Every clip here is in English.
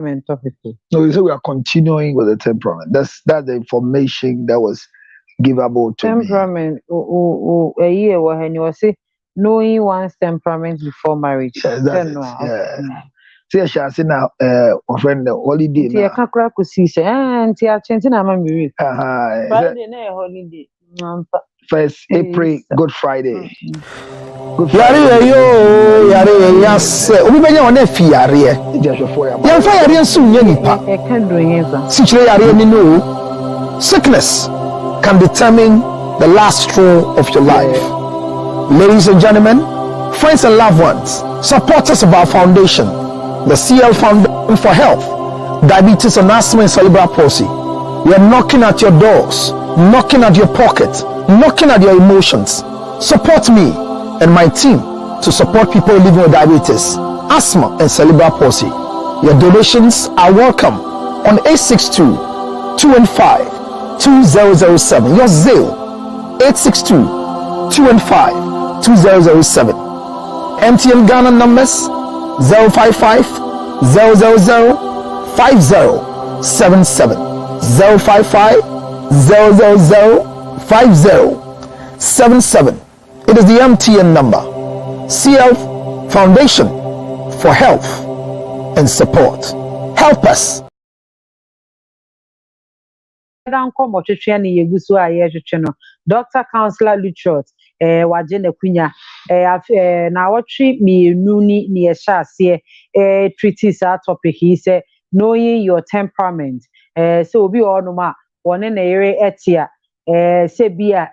No, so we are continuing with the temperament. That's the information that was givable to me. Temperament. A year when you say knowing one's temperament before marriage. Yes, that's it. Yeah. See, I shall say now, friend, the holiday. Tia kakra kusi say, tia chenti na mami. Friday na holiday. 1st April, Good Friday. Yare yo, yare yes. Obi benya one fi yare. Yan fa yare nso nya nipa. E kan do yen Si chire yare ni no. Sickness can determine the last straw of your life. Ladies and gentlemen, friends and loved ones, supporters of our foundation, the CL Foundation for Health, Diabetes and Asthma and Cerebral Palsy. We are knocking at your doors, knocking at your pocket, knocking at your emotions. Support me and my team to support people living with diabetes, asthma and cerebral palsy. Your donations are welcome on 862-215-2007. Your Zelle 862-215-2007. MTN Ghana numbers 055 000 5077 055 000 5077. It is the MTN number. CL Foundation for Health and Support. Help us. Dr. Counselor Luchot, Wajene Kunya, na watri mi nuni ni eshase, treatise our topic. He said, knowing your temperament. So be on ma, one in ere etia, sebia,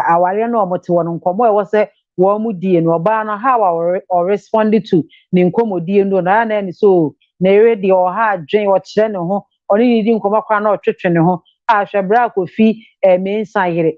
aware no moto one nkomo e was womu die no ba no how or responded to ni nkomo die no na na so na ere de o ha adwen o kire ne ho oni ni di nkomo kwa na o twetwe ne ho a hwebra kofi me nsayere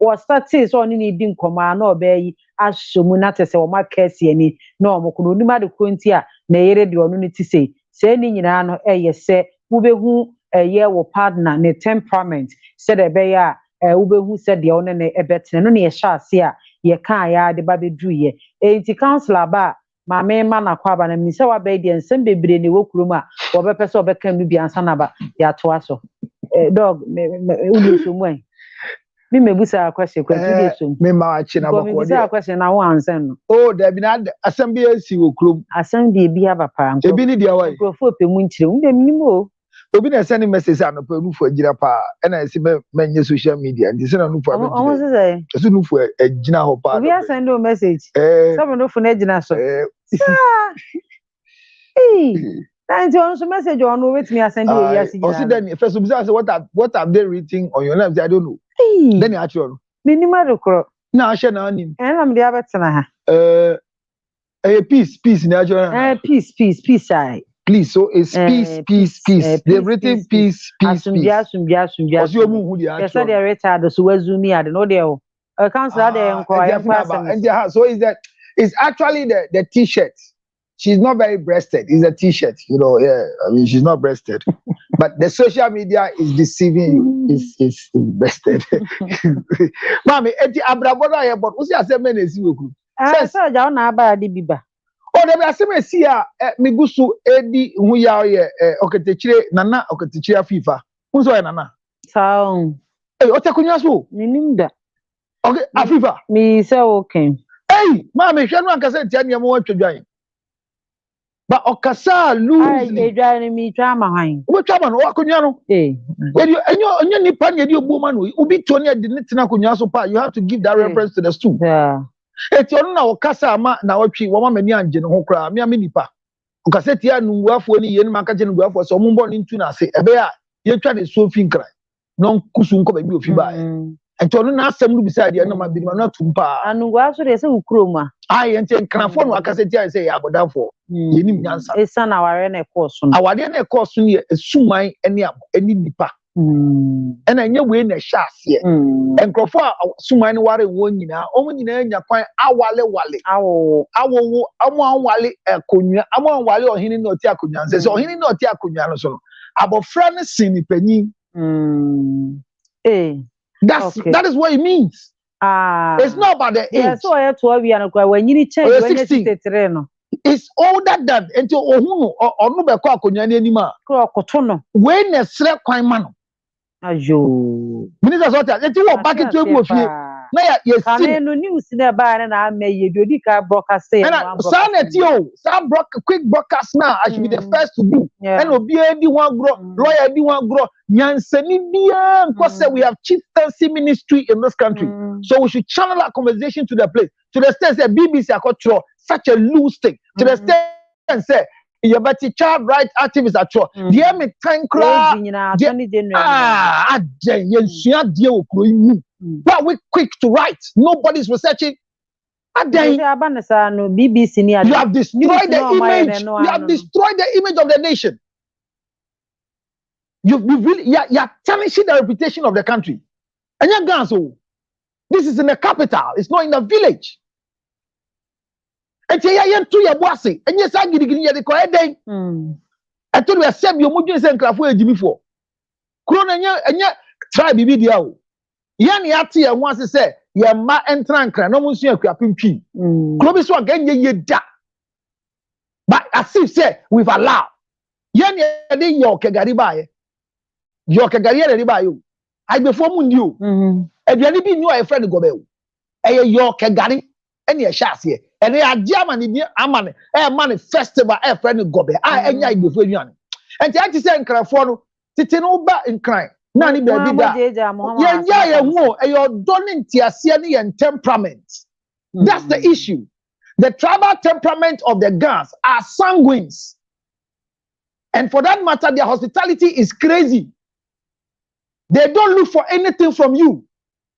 was started so oni ni di nkomo na obayi ahyomu na tese wo makase ani na omokono ni ma de kronti a na ere de onu ni ti sei se ni nyina no yese ubehu ye wo partner ne temperament said ebe ya ubehu said de one ne ebetene no ne ye hyase a ye kan ya de ba bedru ye enti counselor ba ma me ma na kwa ba na mi se wa be de nsem bebre ne wokurum a wo be pese obeka mu bi ansa na ba ya to aso dog ulu so mu an mi mebusa question de so me ma achi na bako de mebusa question na wo ansen no oh there be na asem bi esi wokurum asem de bi aba pa e bi ni dia wai profo pe mu nchire wo dem ni mo obi na send message anopa nufu agira pa na esi menye social media ndi se na nufu abegina omo se say esi nufu agina ho pa obi send o message some nufu na agina so and on so message on wait me send you yes o see then first obi say what have they written on your name I don't know then you actually no minima rekro na ahye na anim na me dia betena ha peace na actually peace I please so it's peace they've written peace asumbiya osi omu hu dia yes they retired so wazumi ad no there o councilor there enko so is that it's actually the t-shirt. She's not very breasted. It's a t-shirt, you know. Yeah, I mean she's not breasted, but the social media is deceiving you. It's breasted. Mami, eti abrabono aye but usi aseme na esi woku. So ja na aba di biba. Oh, there be aseme esi a migusu edi hu ya oye oketechire nana oketechire afifa. Unso ya nana. Sound. Otakunya so. Ninimda. Okay, afifa. Me say okay. Hey, mami, hwe no ankasa ntia ne mo watwadwan. But okasa lose ai edwane mi twa ma han wo twa ma no akonwa no enyo nipa ne di obu ma no ubi to ne de netina akonwa so pa you have to give that reference to the stool eti onu na okasa ama na watwi wo ma mani anje no ho kra me nipa okasa ti anu nguafo ni ye ni maka je nguafo so mo mbo ni ntu na ase ebe a ye twa de so fin kra no kusu nko ba bi ofi ba enti onu na asem no bisa de na ma bi ma na tumpa anu nguafo de se ukroma ai enti nkrafo no akasa ti ase ya abodanfo yenim nyansa esa na aware na ekoso no awade na ekoso no ye esuman eni nipa ena enye we na hya ase enkrofo a suman no ware won nyina omo nyina anya kwan awale awo awale akonwa awale ohini na oti akonwa nse so ohini na oti akonwa no so no abofra ne sin nipanyin that is what it means. It's not about the age. Yeah, so I to we an kwa wanyini change when you 63 no. is older than enti ohunu onu be kwa akonya ni anima kotono we na sre kwan ma no ayo minister sota enti wo bucket to ebu ofie na ya kane no news na ba na amaye dodi ka broadcast say some quick broadcast now I should be the first to do and obi edi wan grow lawyer edi wan grow nyansani bia because we have chieftaincy ministry in this country so we should channel our conversation to the place to the extent that BBC akotro such a loose thing to the extent say you better child right activists at all dear me tankra but we quick to write nobody's researching BBC you have destroyed the image you have destroyed the image of the nation you really you're tarnishing the reputation of the country and you're going so this is in the capital it's not in the village and you to your boss and yes I get the correct day I told you accept your mojo and crafo Jimmy for Krona and ya try bibi dia yan yati and once say ya ma entrankra no munsu akuapim twi krobi so ganye ye da but as if say we've allowed yan ya de yo kegari bae yo kegari ya de bae o ai before mu ndi o aduane bi nyu a friend gobe o e yo kegari ene ya hyaase ene ya diama ni bi amane e man festival e friend gobe a enya igbefu aduane enti ati say nkrafo no tete no ba nkran na ni baby da ye hu e your donin tiasia ni yen temperament that's the issue the tribal temperament of the Gans are sanguines and for that matter their hospitality is crazy they don't look for anything from you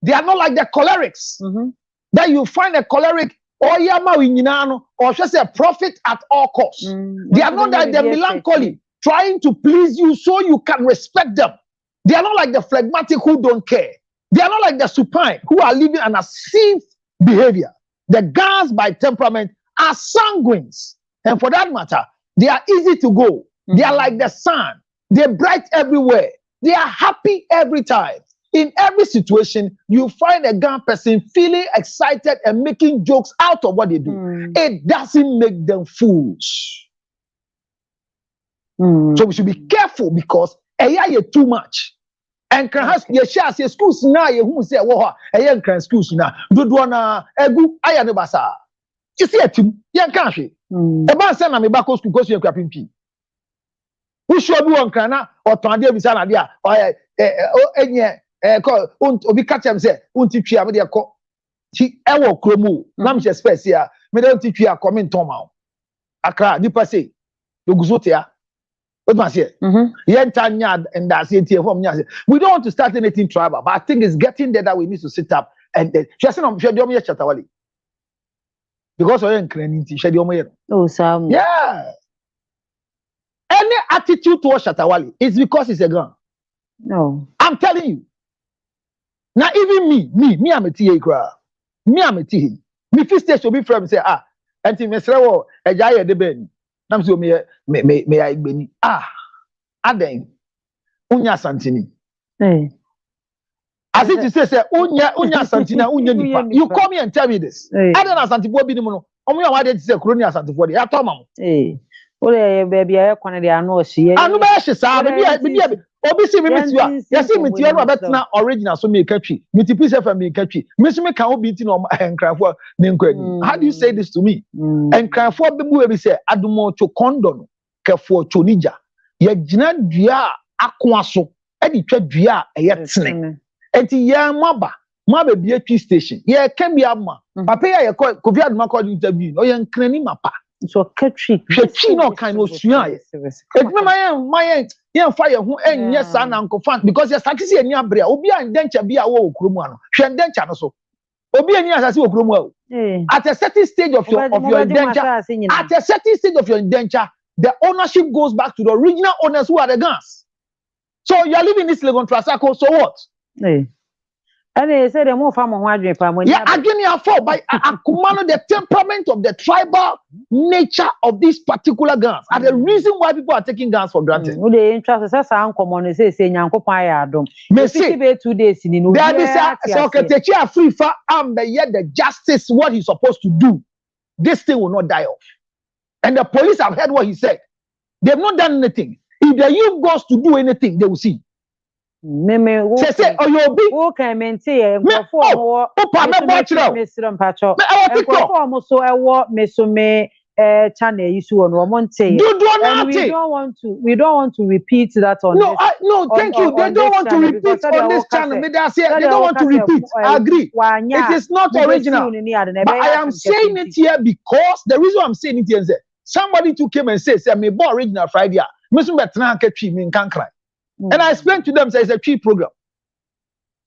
they are not like the cholerics that you find a choleric or yama winyinano or just a profit at all costs they are not like the melancholy trying to please you so you can respect them. They are not like the phlegmatic who don't care. They are not like the supine who are living an asceived behavior. The Gans by temperament are sanguines. And for that matter, they are easy to go. They are like the sun. They're bright everywhere. They are happy every time. In every situation, you find a Gan person feeling excited and making jokes out of what they do. It doesn't make them fools. So we should be careful because you too much. And can has your shares your schools now you who say wo a can schools now do na egu aya ne basa you see atim yan kan hwe e ba say na me ba ko school ko so yakwa pimpi who should be on kana or tonde bi sa na dia enye ko obi catch am say unti twa me de ko ti e wo kromu na me space ya me de unti twa comment on ma akra nipa say doguzotia. What must say? We don't want to start anything tribal, but I think it's getting there that we need to sit up and because yeah. Any attitude towards Shatawali is because it's a gun. No, I'm telling you. Now even me, I'm a TA crowd. Me, I'm a TA. Me first stage will be from say anti mesrewo ejaya de ben. Nam so me I gbeni aden unya santini as it is say unya santina unya nipa you come here and tell me this aden asantifo bi ni mu no omo ya wade say kroni asantifo de ya to ma mo ole baby aye kwane de anu ohye anu ba hye sa bi obi si me metia ya si metia no abetna original so me katwi metipi se fa me katwi me so me kan obi ti no enkrafo ne nkwani how do you say this to me enkrafo be bu we say adumo cho kondo kefo cho nija ya gina dua akoaso e di twa dua eye tene enti ya maba bi atwi station ye kan bi ama papa ya Kofi Aduma called interview no ye nkrani mapa so katwi no kind of sua it my fire who enye sa na nkofan because you start see enya brea obi an dencha bia wo okromu ano hwe dencha no so obi eni asase okromu at a certain stage of your dencha at a certain stage of your dencha the ownership goes back to the original owners who are the Gans. So you are living this Legon Trasaco, so what? And they say the more farmer who yeah, again, you are for by Akumano, the temperament of the tribal nature of these particular Gans are the reason why people are taking Gans for granted. The interest is uncommon. Say, Yanko Paya Dom. May say 2 days in there is a free far and yet the justice, what he's supposed to do. This thing will not die off. And the police have heard what he said. They've not done anything. If the youth goes to do anything, they will see. Say, oh, you'll be okay, maintain. Channel issue on Monte. We don't want to repeat that on no, thank you. They don't want to repeat on this channel. They don't want to repeat. I agree. It is not original. But I am saying it here because the reason I'm saying it here is that somebody too came and said, "Me born original Friday. And I explained to them, say it's a cheap program.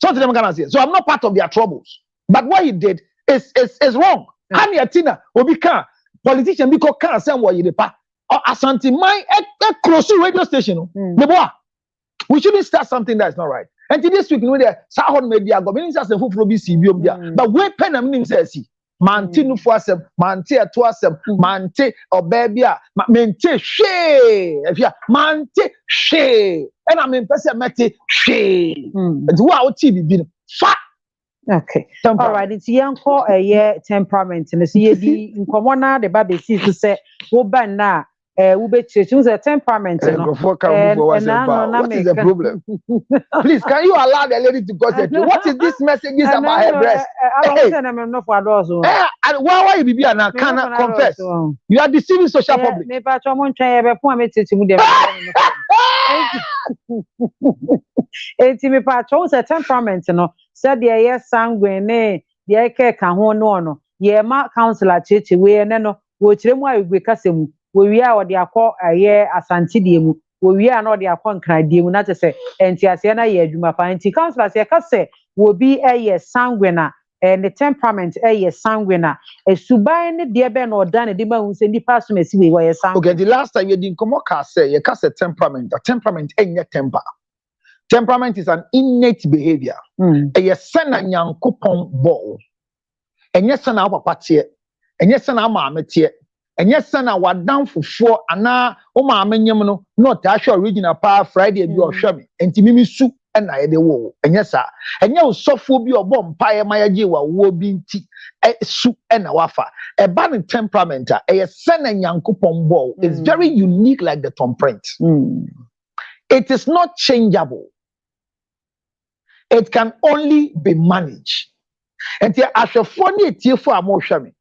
So to them can say, so I'm not part of their troubles. But what he did is wrong. Hani Atina Obika politician because can't say what you the pa or Asante my close radio station. We shouldn't start something that's not right. And this week, you know, the Sahon media government says the full CBM, but we pen a minimum says Mante no for some, Mante at wasem, Mante or baby, Mente she, if you Mante she, and I mean, person mete she, and wow, TV been fat. Okay, all right, it's young for a year temperament, and it's the Comona, the baby sees to say, go ban now. Ube choose a temperament. What is the problem? Please, can you allow the lady to go? What is this message about her breast? And why you be and I cannot confess? You are deceiving social public. Me patron a temperament, no. Said the yes sanguine, the eke can no. Ye ma counselor chichi, we no, which we casim. We are what they are called a year as Antidium. We are not the upon cried, not to say, and Tiasiana ye, you might find councillors, I can say, will be a year sanguina, and the temperament a year sanguina. A subine, dear Ben or Danny, the man who send the person may see where you're okay, the last time you didn't come up, say, you cast a temperament ain't your temper. Temperament is an innate behavior. A yes, son and young coupon ball. And yes, son, our patia, and yes, son, our mamma. And yes, son, I was down for 4 and now, oh, my menu, not actual original power Friday, you are shammy, and Timmy soup, and I the woe. And yes, sir, and you so phobia bomb pie, my idea, will be tea, a soup and a wafer, a banning temperament, a son and young coupon ball is very unique like the temperament. It is not changeable, it can only be managed. And the Ashaphony tea for a more shammy.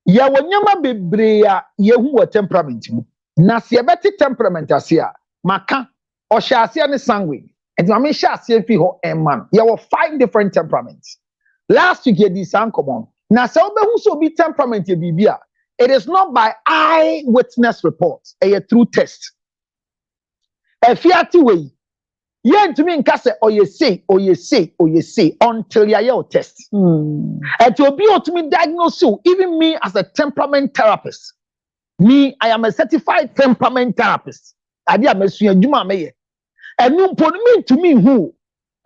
Ya wanyama bebrea ye hu temperament mu na se beti temperament asia maka o sha asia ne sanguine and ma me sha asia fi ho emman ya were 5 different temperaments. Last week ye di san common na se obehu so bi temperament ye bibia, it is not by eyewitness reports, a true test. E fiati we ye ntumi nka se oyese until your test. And to be able to diagnose you, even me as a temperament therapist. Me, I am a certified temperament therapist. I am a juma me. And you put me to me who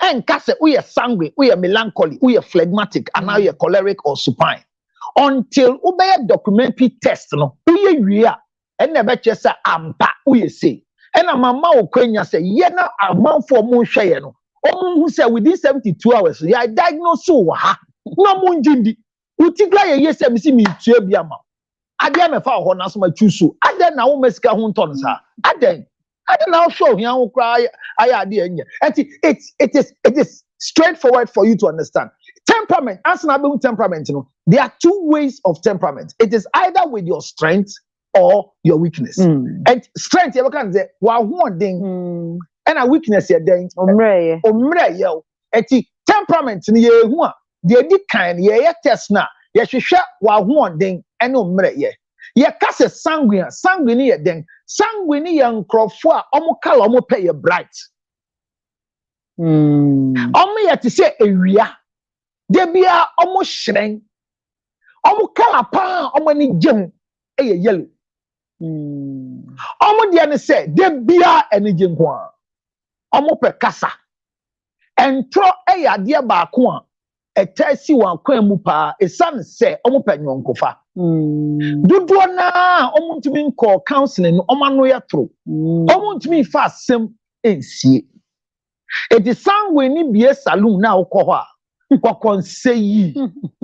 and case we are sanguine, we are melancholy, we are phlegmatic, and now you are choleric or supine. Until we documentary test, no, we are and never just say ampa we say. And a mama Ukraine say, yena a man for moon share no. Who said within 72 hours, yeah, I diagnose so ha. No munjindi. Utigla ye yes, me see me to be a man. I dare me for honor my chusu. I then now meska huntons ha. I then now show him who cry. I idea. And it is straightforward for you to understand. Temperament, as an temperament, you know, there are 2 ways of temperament. It is either with your strength or your weakness. And strength, you can say, wow, one thing, and a weakness, you're doing. Yo. Eti temperament, ye one, the kind, ye test na, ye should share wow, one thing, and ye. Ye cast a sanguine, ye then, sanguine young crofwa, omo pay a bright. Omo to say area, they be a almost shrink, omo calapa, omo ni gem, a yellow. Omo diane say de bia eni jinkwa omo pe kasa entro eya de ba ko a etasi wan kwan mu pa esan say omo pe nyonkofa dudu na omo ntimi nko counseling no omo ano yetro omo ntimi fa asem ensie edi sangwe ni bie saloon na okọ ho a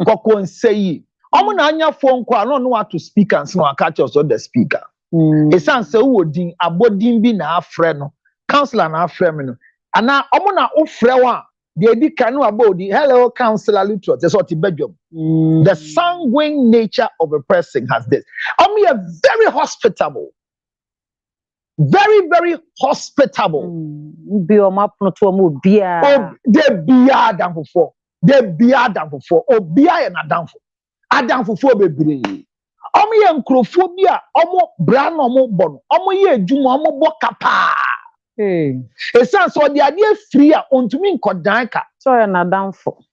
kokonseyi Omo na anya phone call no want to speak and so catch us on the speaker. Esan se wo din abodin bi na afre no counselor na afre me no ana omo na ofre wa de edi kan no abodi hello counselor Lutro say what bedroom. The sanguine nature of a person has this. Omo are very hospitable. Very, very hospitable. Be o map no to omo bia. Oh, they bia dan fofo. They bia dan fofo. O bia na dan fofo. Adam fofo bebre. Omo ye nkrofo bia omo bra no omo bo no. Omo ye adwuma omo bo kapa. Esan so de ade free a ontumi nkodan ka. So na dan fo.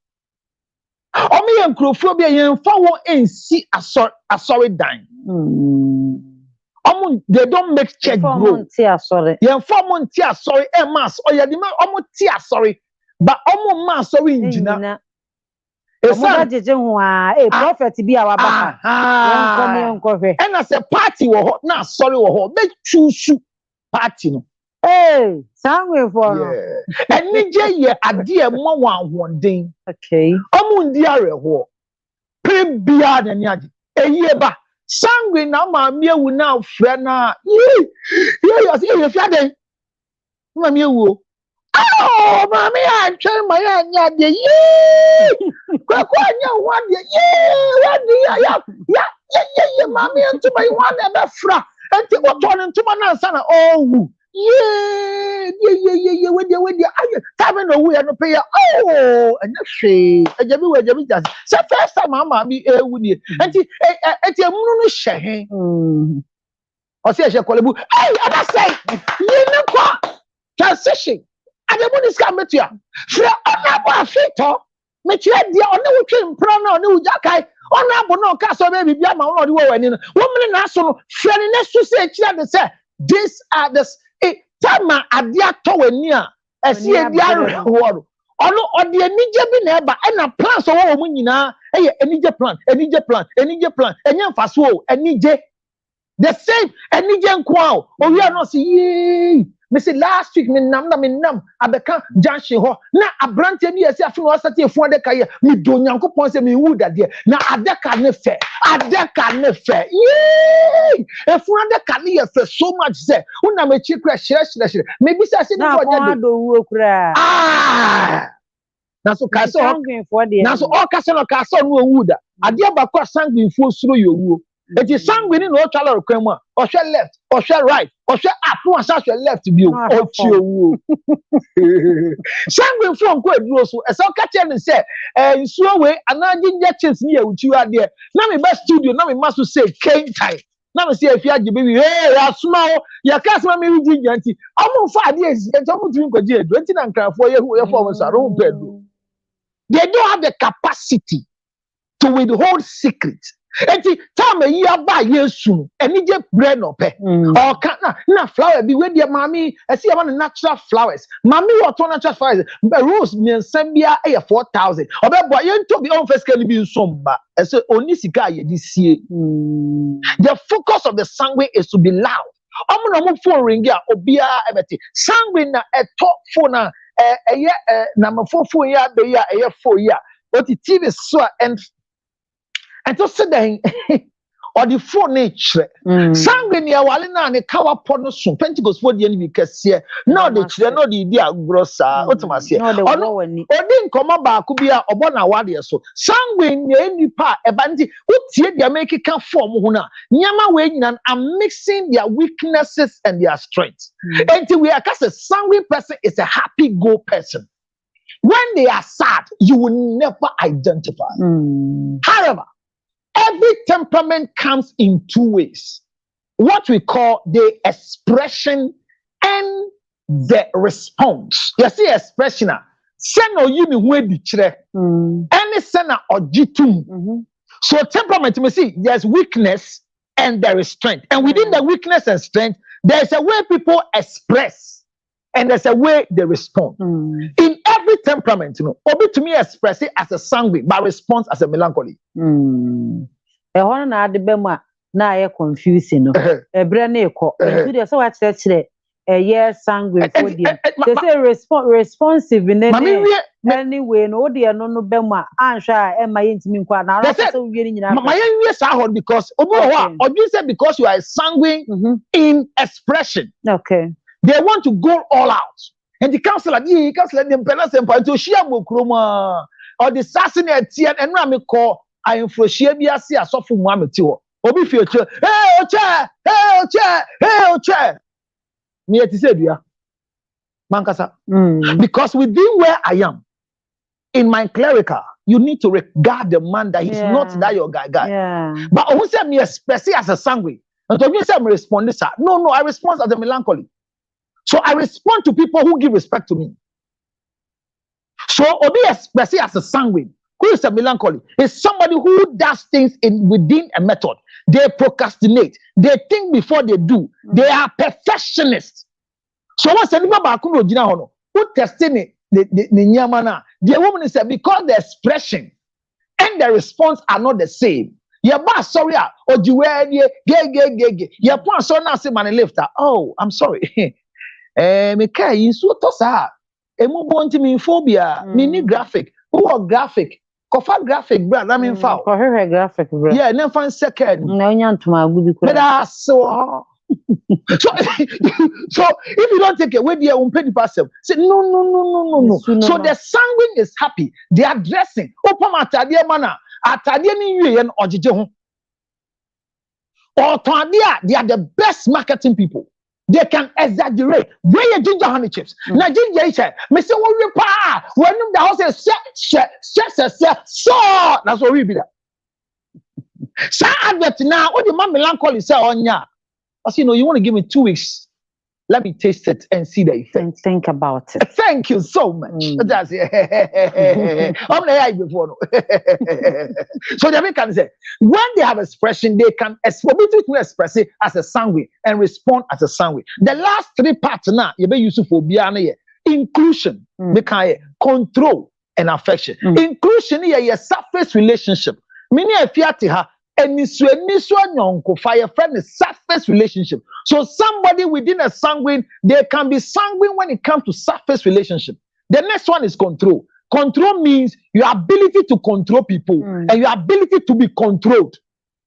Omo ye nkrofo bia ye mfa wo ensi asori dan. They don't make check grow. Yeah, 4 months sorry, mass. Oh, yeah, the man almost sorry, but almost mass sorry engineer. Prophet be our back. And as a party or not sorry or make choose party. Hey, somewhere for and Nije a dear one day. Okay. Dear ho. Pray beyond and yard. A year back. Sanguine na ma mie wu na frɛ na ye if ya dey ma mie wu oh ma me antwe ma ya nya de kwa nya wa de wa de ya ma me ntu ma wa na be fra enti wo to ne ntu ma na nsa na oh we de aye time no we no pay oh anya hwe ajabi just say first time ma bi ewu ni enti emunu no hye he o se hye kolebu hey ada say ye ne kwa transition adebu ni ska metua hwe ona bo afito metua dia ona wo twe mpro na ona wo jakai ona bo no ka so be bibia ma ona de wo wani no wo mene na so no hwe ne na su se kira de say these are the Tama adia towani a esi edi arehoro ono ode enije bi na eba na plans wo mu nyina eye enije plan enye mfaso o enije the same enije nko a o wi no si ye me say last week me nam abeka junction ho na abrante ni esi afi no sati efu de ka ye me do nyankopon se me wu dade na adeka ne fe ye efu adeka ne ye fe so much say una me chi kra shire me bi say no go nya do wu kra na so ka so na so o ka se no ka so no wu da ade abakọ sanguine fu suro yo wu eti sanguine no twala rekwan mu a o hwe left o hwe right o hwe up no asa hwe left bi o chi owu sanguine fu onko eduro so e se o ka che ne se nsuo we anaje injections ni ewuchi ade na me ba studio na me maso say cane time na me say afia gibe wi asuma o ya ka asuma me wi giganti omo fa ade ezi enti omo tumi kwaji edu enti na nkrafo ye form so aro pedu they don't have the capacity to withhold secrets. Enti time yi aba Yesu enije bread no pe o ka na flower bi we dia mami esi ya na natural flowers mami what natural flowers rose miensan bia 4,000 obebo ye nto bi on first can be nsomba ese oni sika ye di sie the focus of the sanguine is to be loud omo phone ring ya obia ebeti sanguine na eto phone na na mafofo ya be ya phone ya oti TV so and to sit there or the phone nature. Sanguine wale na ne kawa pono so Pentecost for the enemy kese. Now the children no the idea grossa. Otumase. Odi nkoma ba ko bia obo na wade so. Sanguine nipa ebanti utie dia make can form ho na. Nyama we nyina are mixing their weaknesses and their strengths. Until we are cast a sanguine person is a happy go person. When they are sad, you will never identify. However, every temperament comes in two ways. What we call the expression and the response. You see expression. Sena yumi wedi chire. Any sena ojitum. So temperament, you see, there's weakness and there is strength. And within the weakness and strength, there's a way people express. And there's a way they respond. In every temperament, obi to me express it as a sanguine, but response as a melancholy. Na de bema na ye confusing no. Ebre na ekọ. Ntu de so wa kire yes sanguine for dear. They say responsive in anyway, no dear no bema answer and my intimate kwa na my yes I heard because or you say because you are sanguine in expression. Okay. They want to go all out. And the counselor them penance and to share mokroma or the assassinate and Rami call I am for share biasi a soft mamma. Obi future, hey, chair. Me to say, dear, Mankasa. Because within where I am, in my clerical, you need to regard the man that he's not that your guy. Yeah. But who said me express as a sanguine? And to me, say me respond this. No, I respond as a melancholy. So I respond to people who give respect to me. So Obi express as a sanguine. Who is a melancholy? Is somebody who does things within a method. They procrastinate. They think before they do. They are perfectionists. So what's the name about Kuno? Who testing the Nyamana? The woman said because the expression and the response are not the same. Your boss, sorry, or you wear gay. Your boss, so now say man lifter. Oh, I'm sorry. Me kai insu tosa. Emu bonti me phobia. Mini graphic. Who graphic? Kofa graphic, brad. I mean, foul. Kofa graphic, brad. Yeah, never find second. No, but so if you don't take it, wait, you pay the person. Say no. So the sanguine is happy. They are dressing. Open atadia mana. Atadia ni yue and ojije ho. Or tadia, they are the best marketing people. They can exaggerate. Where you ginger honey chips? Now ginger is me say what repa. When the house is so that's what we be that. So advert now. What the man melancholy say on ya? I say no. You want to give me 2 weeks? Let me taste it and see the effect. And think about it. Thank you so much. That's it. I'm the before. So the Americans say when they have expression, they can express it as a sanguine and respond as a sanguine. The last 3 parts now you be useful for inclusion, control and affection. Inclusion is a surface relationship. Meaning if you have fire friend is surface relationship. So somebody within a sanguine, they can be sanguine when it comes to surface relationship. The next one is control. Control means your ability to control people and your ability to be controlled.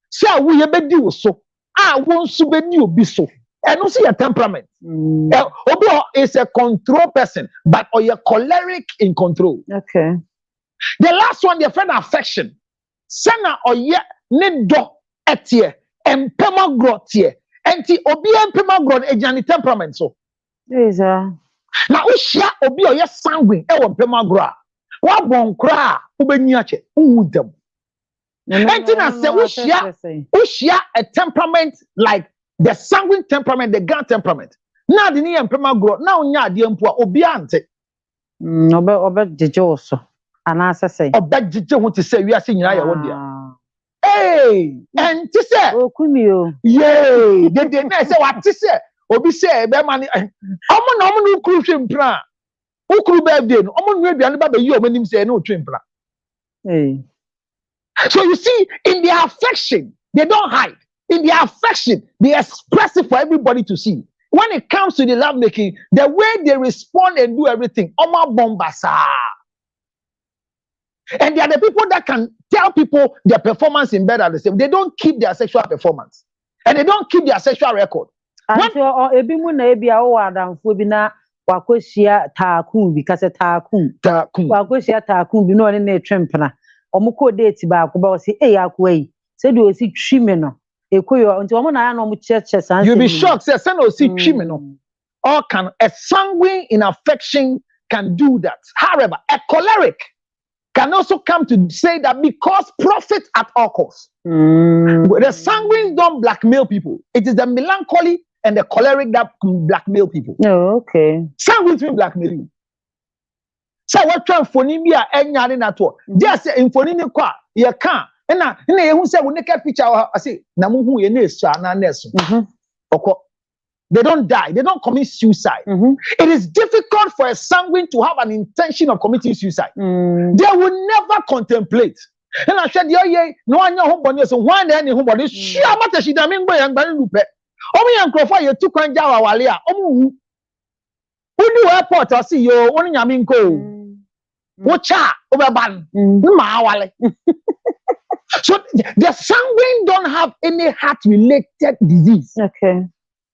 So we have do so. I want to be so. And also your temperament. Obo is a control person, but or you're choleric in control. Okay. The last one, your friend affection. Sana or ye nido etie empemagrotie enti obi empemagron ejani temperament so yes na ushia obi oye sanguine e wo empemagro wa bon kra ubeni ache udem enti na se ushia a temperament like the sanguine temperament, the gun temperament na de ni empemagro na onya ade mpo obi ante obe jeje so anasa say obe jeje ho te say wi ase nyina ya wo dia. Hey, and to say, oh, kumio, yay, they didn't say what to say. Obi say, be man, omo no kru twem plan. O kru birthday no, omo no aduane ba be yi omo nim say no twem plan. Hey. So you see, in their affection, they don't hide. In their affection, they express it for everybody to see. When it comes to the love making, the way they respond and do everything, omo bombasa. And they are the people that can tell people their performance in bed at the same. They don't keep their sexual performance. And they don't keep their sexual record. And so, ebi na ebi awo adamfo bi na wakosia taakun bi kase taakun. Wakosia taakun bi no ne na etwempena. Omuko date ba ko ba say eh akwa say do osi twime no. Ekoyo nti omo na ya no mo cheche sanse. You'll be shocked say na osi twime no. Or can a sanguine in affection can do that. However, a choleric can also come to say that because profit at all costs. The sanguine don't blackmail people. It is the melancholy and the choleric that blackmail people. Oh, okay. Sanguine will blackmail you. So what transphonimia any na to? Just say infonini kwa you can. Na you say we naked picture I say na mu hu ye na esu na nesu. They don't die. They don't commit suicide. It is difficult for a sanguine to have an intention of committing suicide. They will never contemplate. And I said, no one know homebody. So why any homebody? Sure, matter she damn go young lupe. Omi young crofo you took on Jawa walia. do airport or see you one yaminko. Wacha overban. So the sanguine don't have any heart-related disease. Okay.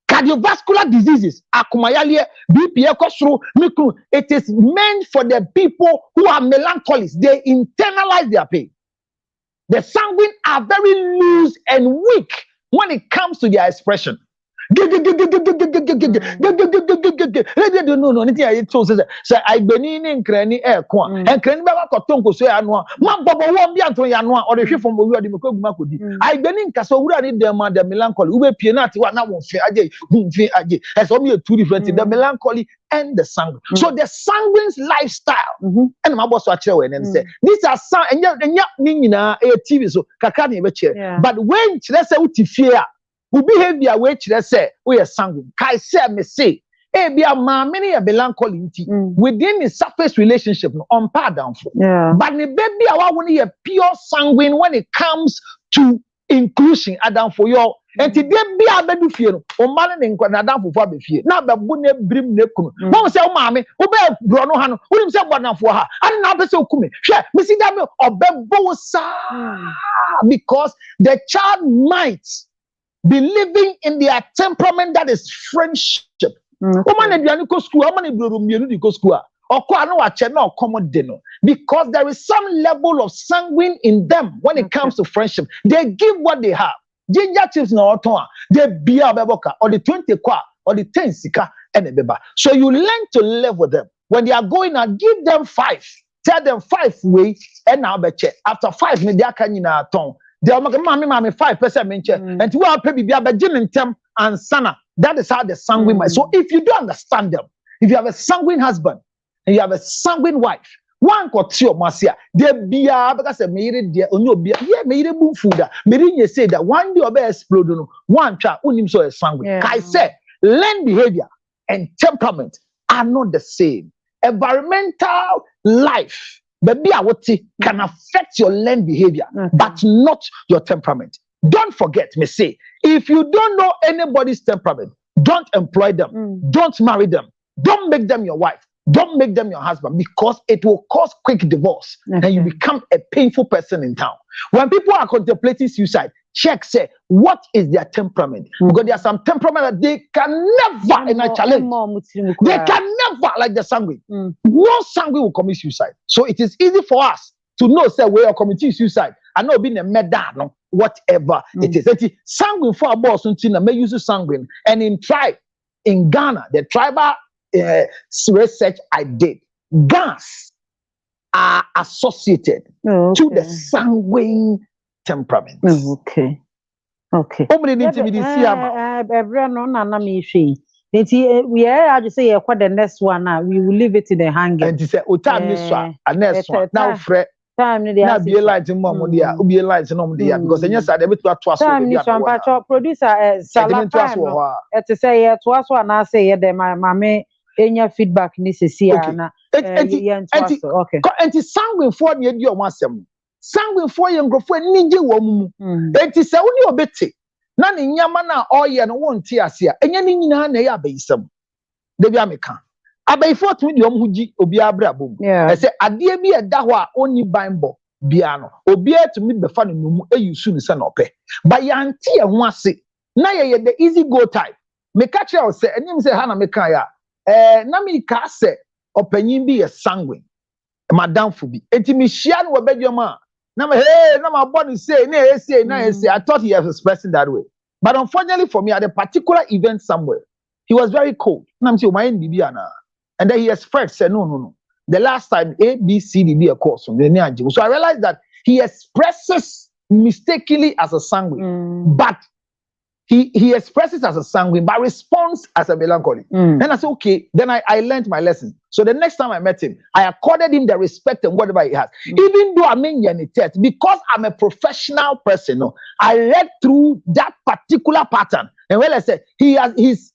Cardiovascular diseases, akumayalie, BP, ekosro, mikru. It is meant for the people who are melancholics. They internalize their pain. The sanguine are very loose and weak when it comes to their expression. No, anything I told say I beni in cranny air quan and cranny back so I know my baba won't be Antonio or the shift from where the Makodi. I benin Casawura need them the melancholy, who pianati what now won't fear Aje, as only two different the melancholy and the sanguine. So the sanguine's lifestyle and my boss watch away and say these are some and yet Nina a TV so Kakani but when let's say what fear. Who behavior which they say we are sanguine. Kai say me say, be a man many a melancholy within the surface relationship on par down for. But the baby I want a pure sanguine when it comes to inclusion down for your and today be a baby fear or man in down for fear. Now the bunne brim nekunu. Mama say, mammy, obe brono hano, who himself one for her. And now so come. Share, Missy Dami or Bebosa because the child might be living in their temperament that is friendship. Because there is some level of sanguine in them when it comes to friendship. They give what they have. Ginger chips no otoa, they beer beboka or the 20 kwa or the 10 sika and a beba. So you learn to live with them. When they are going out, give them 5. Tell them 5 ways and now be check. After 5 minutes, they are coming out tongue. They are making 5% mention and to our baby be a beginning term and sana. That is how the sanguine might. So if you don't understand them, if you have a sanguine husband and you have a sanguine wife, one got your masia, they be because a made dear on your beer, yeah, made a boom food. Meaning say that one day be explode, one child, unim so a sanguine. I say, learn behavior and temperament are not the same. Environmental life. Baby, can affect your learned behavior, but not your temperament. Don't forget, me say, if you don't know anybody's temperament, don't employ them, don't marry them, don't make them your wife, don't make them your husband, because it will cause quick divorce and you become a painful person in town. When people are contemplating suicide, check, say, what is their temperament? Because there are some temperament that they can never in a challenge. They can never, like the sanguine. No sanguine will commit suicide. So it is easy for us to know, say, we are committing suicide. I know being a medal, whatever it is. Sanguine for a boss, may use sanguine. And in tribe, in Ghana, the tribal research I did, gas are associated to the sanguine temperament. Okay. We are just say what the next one now. We will leave it in the hangar. And he said, next one. Now, Fred. Time now be a light in mom dear, be a light in mom dear, because then yes, I debit to us. Producer Salam to say to us one I say that my mammy in your feedback needs to see okay. And it's sanguine for your massam. Sanguine for young girl for ninja woman. And it's only a bit. None in Yamana or yan won't tear here, and yan na base some. The Yamika. Abay 4 million huji obiabra boom. I say adie bi edahwa oni banbo biano. Obia to meet the fun no e soon san ope. But yanti e ho ase. Na ye the easy go type. Me catch you say enim say hana me kan ya. Na me ka say opanyin bi ye sanguine. Madam fu bi. Enti me hia no obedwoma. Na me hey na my body say na say na say I thought he was expressing that way. But unfortunately for me at a particular event somewhere, he was very cold. Na me say o my bibi ana. And then he expressed, said, no. The last time A, B, C, D, be a course. So I realized that he expresses mistakenly as a sanguine, but he expresses as a sanguine, but responds as a melancholy. And I said, okay, then I learned my lesson. So the next time I met him, I accorded him the respect and whatever he has. Even though I'm in the test, because I'm a professional person, I read through that particular pattern. And when I said he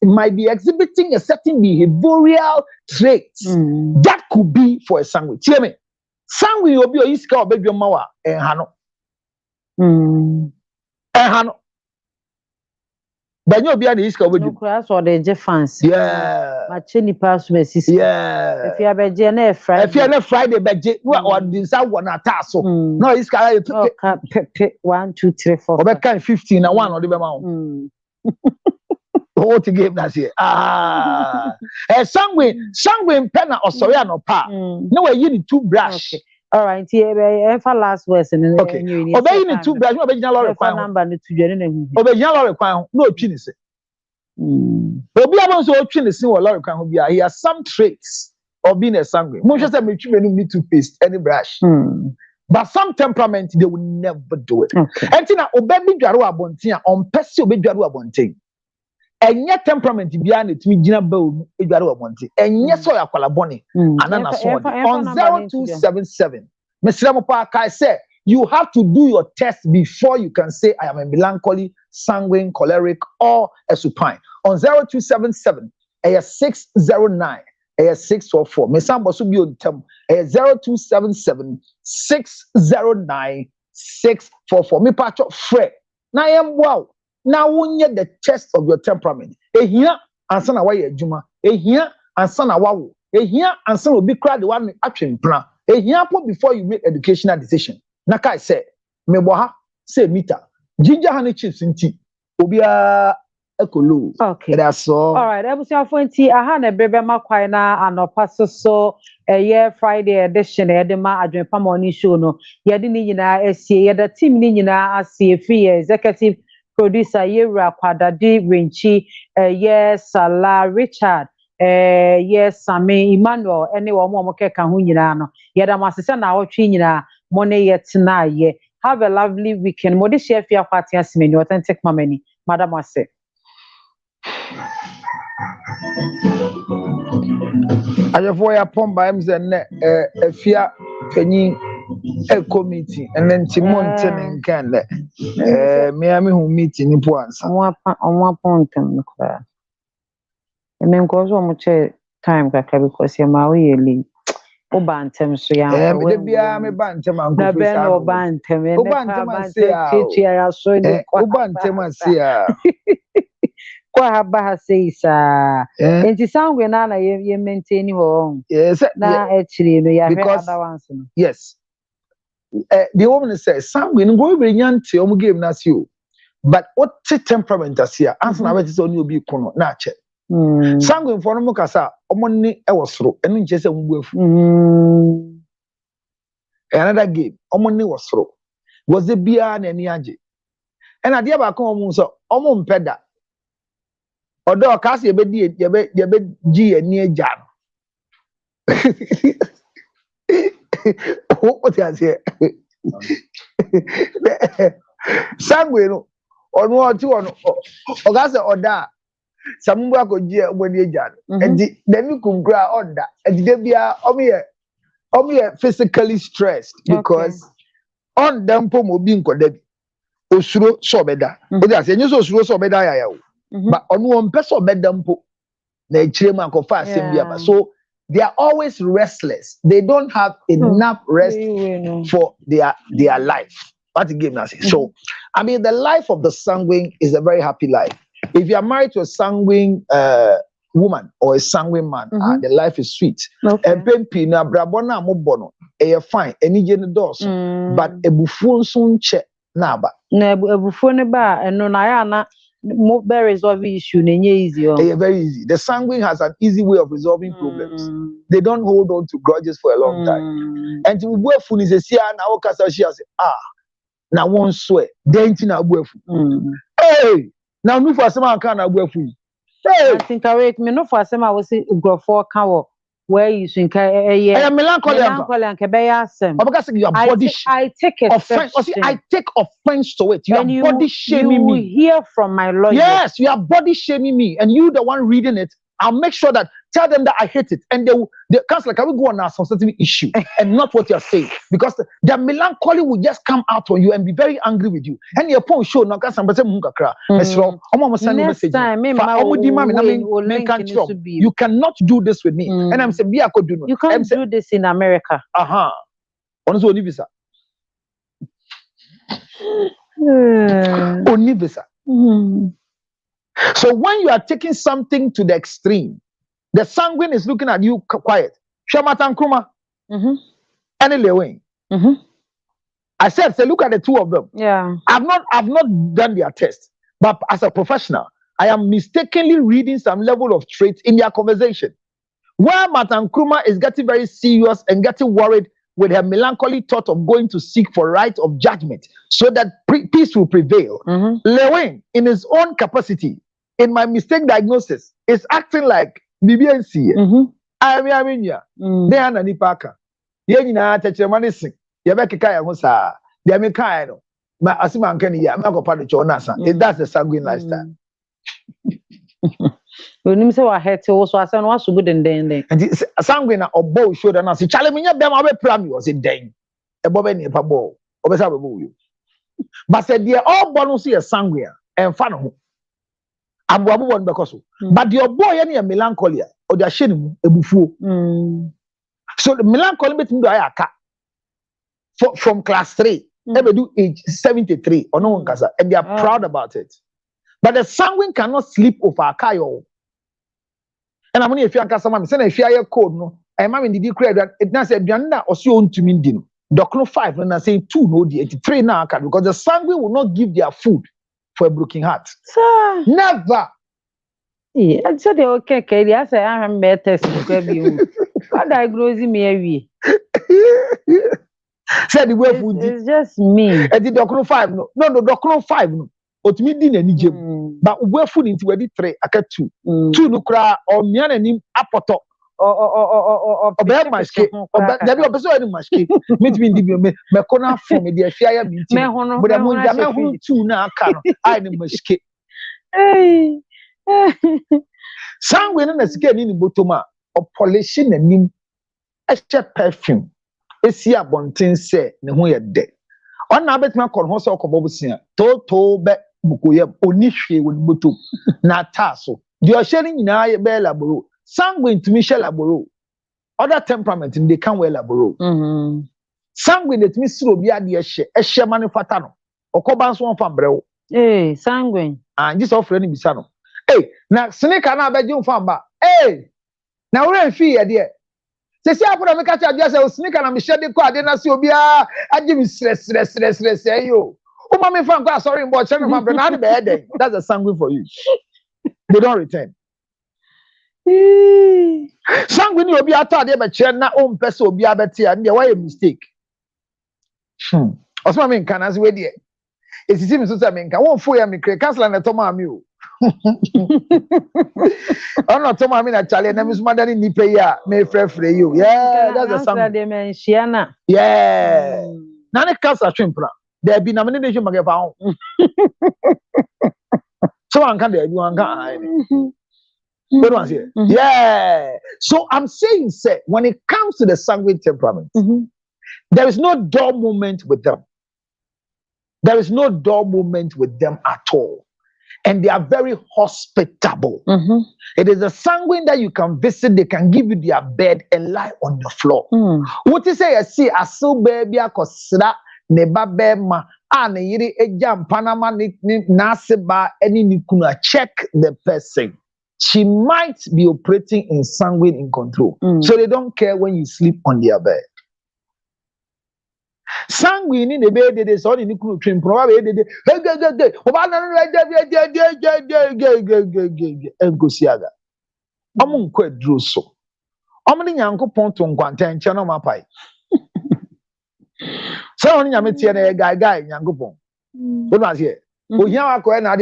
might be exhibiting a certain behavioral trait that could be for a sanguine. Tell me, sanguine will be a iska or baby mawa and hano. but you be an iska over you. Class or the difference. Yeah. My chini pass me Yeah. If you have a Jane Friday. If you are Friday, but or this one at tasso. No, it's kind of 1, 2, 3, 4. Or kind 15 and one or the amount. What game that's here? Sanguine penna or Soriano pa. No, you need two brush. All right, here, last words and okay. Obey you need two brush, no original number to join. Original requirement, no chinese. Obi abon so chinese or lorry can be. He has some traits of being a sanguine. Most of them need to paste any brush. But some temperament they will never do it. And tina obebi dwaro abontin on pese obebi dwaro abontin. Enye temperament bia na timi gina ba o edware abontin. Enye so yakwala boni anana so on 0277. Mesra mo pa kai say you have to do your test before you can say I am a melancholy, sanguine, choleric or a supine. On 0277 609 644. Mesambo so bi on tem 0277 609 644. Me pa cho frɛ na yem wow. Now wonye the test of your temperament. Ehia ansa na wa ye adwuma. Ehia ansa na wa wo. Ehia ansa na obi kra the one atwempla. Ehia po before you make educational decision. Na kai say me bo ha say meter. Ginger honey chips nti obi a ekolo. Okay. That's all. All right. Ebusiafo nti aha na bebe makwai na anopa so year Friday edition e de ma adwenpa morning show no. Ye de ni nyina asie ye the team ni nyina asie free executive producer Yera Kwadadi Renchi, yes, Salah Richard, yes, Sami Emmanuel, anyone more can who you know. Yet I must say now, money yet tonight. Have a lovely weekend. Modi chef your party as many authentic mammy, Madam Masse. I have voy upon by a fear penny. A committee and then Timon Tenin can let Miami who meet in once. On one point, and then goes on much time because you're my O Bantam, so yeah, be a bantam and no Bantam, and Bantam, Quaha says, and the sound when Anna you maintain your own. Yes, actually, because yes. The woman says, "Sanguine, go over yanti, omu game nas you." But what temperament as here? Answer na wetin only obi kono na che. Sanguine for no kasa, omoni e wasro, enu nche se mbuefu. Another game, omoni wasro. Was the bia na eni age. And adia ba kon omu so, omu mpeda. Odo kasa yebe gi eni eja. What is here? Sanguine, on one, two, on Ogasa or da. Some work on Gia when you jan. And then you can grow on that. And they be only physically stressed because on them pomo being coded. Osuro so beda. But that's a new so beda. But on one person bedampo. Na chirema ko fa asembia. So they are always restless. They don't have enough rest for their life. What the game now say? So, I mean, the life of the sanguine is a very happy life. If you are married to a sanguine woman or a sanguine man, the life is sweet. And pempi na brabona mo bono, fine. Any gen doors, but a buffon soon check naba. Na buffon ba and no na very resolving issue easy. Very easy. The sanguine has an easy way of resolving problems. They don't hold on to grudges for a long time. And to buefu is a sia na okasa she say na one swear then na buefu. Hey, now no for some kan na buefu. Hey, I think I wait me no for some I was go for kan where you think I am melancholy and kebeya because your body I take offense. I take offense to it. You are body shaming me. You hear from my lawyer. Yes, you are body shaming me, and you the one reading it. I'll make sure that tell them that I hate it, and the counselor can we go on a sensitive issue and not what you are saying, because the melancholy will just come out on you and be very angry with you. And your phone show now because somebody you cannot do this with me, and I'm saying you can't do this in America. Only visa. Only visa. So when you are taking something to the extreme, the sanguine is looking at you quiet. Shamatan Kruma. Any Lewin. I said, say, look at the two of them. Yeah. I've not done their test, but as a professional, I am mistakenly reading some level of traits in their conversation. Where Matan Kruma is getting very serious and getting worried with her melancholy thought of going to seek for right of judgment so that peace will prevail. Lewin, in his own capacity, in my mistake diagnosis, is acting like BBNC. I mean, yeah. They are Nani Parker. Yenina Techamanisi. Yabekaya Musa. They are Mikaino. My Asiman Kenny, Marco Padichonasa. That's the sanguine lifestyle. When you say what head to also, I said, what's good and then. And sanguine or bow showed and I say, Chalamina Bema Pram was in Dane. A Bobby Pabo. Obesabu. But said, they are all bonus here sanguine and fun. I'm one because. But your boy any melancholy or the shame a buffo. So the melancholy between the ayaka from class 3, ever do age 73 or no one casa, and they are proud about it. But the sanguine cannot sleep over a kayo. And I'm only if you are someone send a fire code no. And mammy did you create that it now said Bianna or so on to me dino. Docno 5 and I say 2 no the 83 now because the sanguine will not give their food for a broken heart. Sir. Never. Yeah, I said okay, I say I am better to grab you. What diagnose me? Said the way food. It's just me. And the Docno 5 no. Docno 5 no. But me didn't any gym. But where food into the 3, I get 2. 2 no cry or me and him apoto. Or bear my skin. Or there be a person in my skin. Meet me in the corner for me, the fire meeting. But I'm going to 2 now. I am my skin. Hey. Sanguine na sika ni botoma or polishing a nim extra perfume. Esi abonten se ne ho ye de. On na betima kon ho se okobobusia. To be bukoye oni hwe won boto na taso. The ohye ni nyina ye be laboro. Sanguine to me share laboro. Other temperament they can wear laboro. Sanguine that me siro bi ade ehye manufacture no. Okoba so on fa brewo. Eh, sanguine. And this offer ni bisa no. Hey, now sneaker na beji famba. Hey, now we fee there. Say see apo na me catch just say sneaker na me share de ko ade na se obia agi me stress yo. O ma me fan ko sorry mbo che me fan na de be head. That's a sanguine for you. They don't return. Sanguine obi ato ade be che na o mpe se obi abeti a why a mistake. Osma me kan as we there. Esisi me so say me kan won fo ya me kre cancel na to ma mi o. I'm not talking about Charlie and I'm smothering the payer. May free you. Yeah, that's a something. Yeah. Now the cars are shrimping. There be nomination market found. So I can't do one kind. What was here? Yeah. So I'm saying, say, when it comes to the sanguine temperament, there is no dull moment with them. There is no dull moment with them at all. And they are very hospitable. It is a sanguine that you can visit. They can give you their bed and lie on the floor. What you say? I see a so baby a kosra neba bema ane yiri ejam Panama ni naseba any nikuna. Check the person. She might be operating in sanguine in control. So they don't care when you sleep on their bed. Sanguine in the bed, they saw in the crew trim, probably and go siaga. Amun quite drew so. Omni yanko pont on quantan channel mapai. So only Yamitia guy yanko pon. What was here? Oh, yeah, I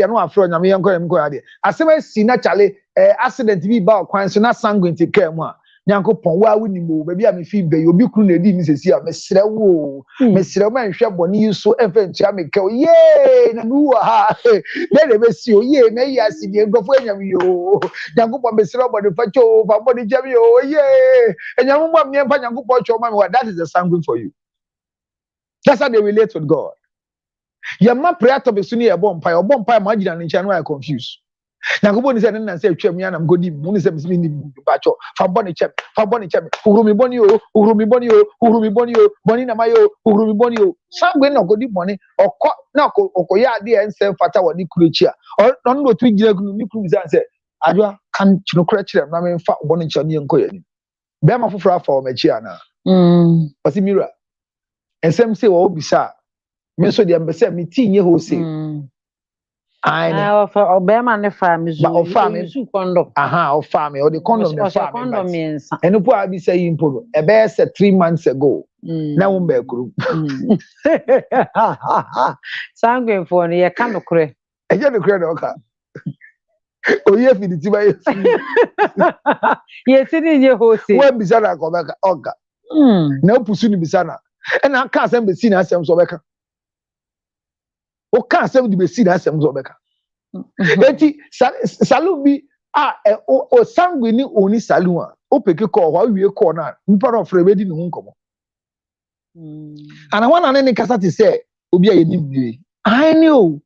no afro Yami yanko and go idea. I say, see naturally accident to be about quite so not sanguine to care more. Nyankopon wa woni mo baby a me fi be obi kru na di mi sesi a me sere wo man hwe boni so enfantua me ka ye na nu wa ha de be si o ye na ya si de ngofo anyam yo Nyankopon me sere boni fa cho fa boni jam yo ye anyam mo me mpa Nyankopon cho ma me. That is the sanguine for you. That's how they relate with God. Your man prayer topic suni e bompa ma gina ncha no I confused. na go boni say na say twam ya na go di mu ni say me ni ba cho fa boni chem urumi boni o boni na mayo urumi boni o sangwe na go di boni okọ na okoya ade ensem fata woni kurechi a no no tu gina gunu ni kuru say adwa kan chino kura chire na me fa boni chem ni enko yani be ma foforo afa o machi ana pasi mira ensem say wo bisa me so de mbese me tinye ho say I Obama ne family so condom. Aha, of family or the condom the family. And who I be saying put a bear said 3 months ago. Now be group. Sanguine for near Canocre. I get the credit okay. Oh yes, me the tiba. Yes, it in your host. When Bisana go back oga. Now pusuni Bisana. And I can't send the scene as some sobeka. O can't send the scene as some sobeka. Eti salubi o sanguine oni salua o peke ko wa wie ko na mpa no frɛ bedi ne ho nkomo ana wana ne kasa ti sɛ obi a yedi bi I knew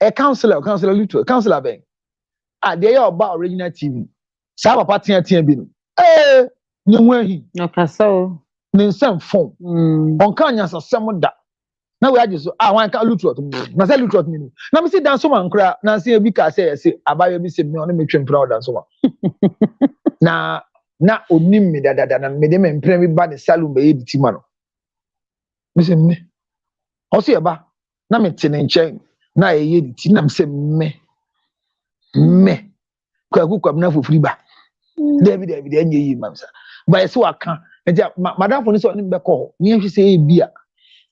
a counselor literal counselor ben dey oba original TV sa papa tia bi no ne ho ahi no kasa o ne nsɛm fon on kan nya sasɛm da na we aje so wan ka lutro to na say lutro to me na me see dan so man kra na say bi ka say abayo bi say me on me twempra dan so na onim me dada na me de me mpre bi ba de salon be yedi tima no me say me o so ye ba na me tene nchen na yedi ti na me say me kwa na fofuri ba David enye yi mamsa ba so aka ntia madam fo ni so ni be ko ni hwe say e bia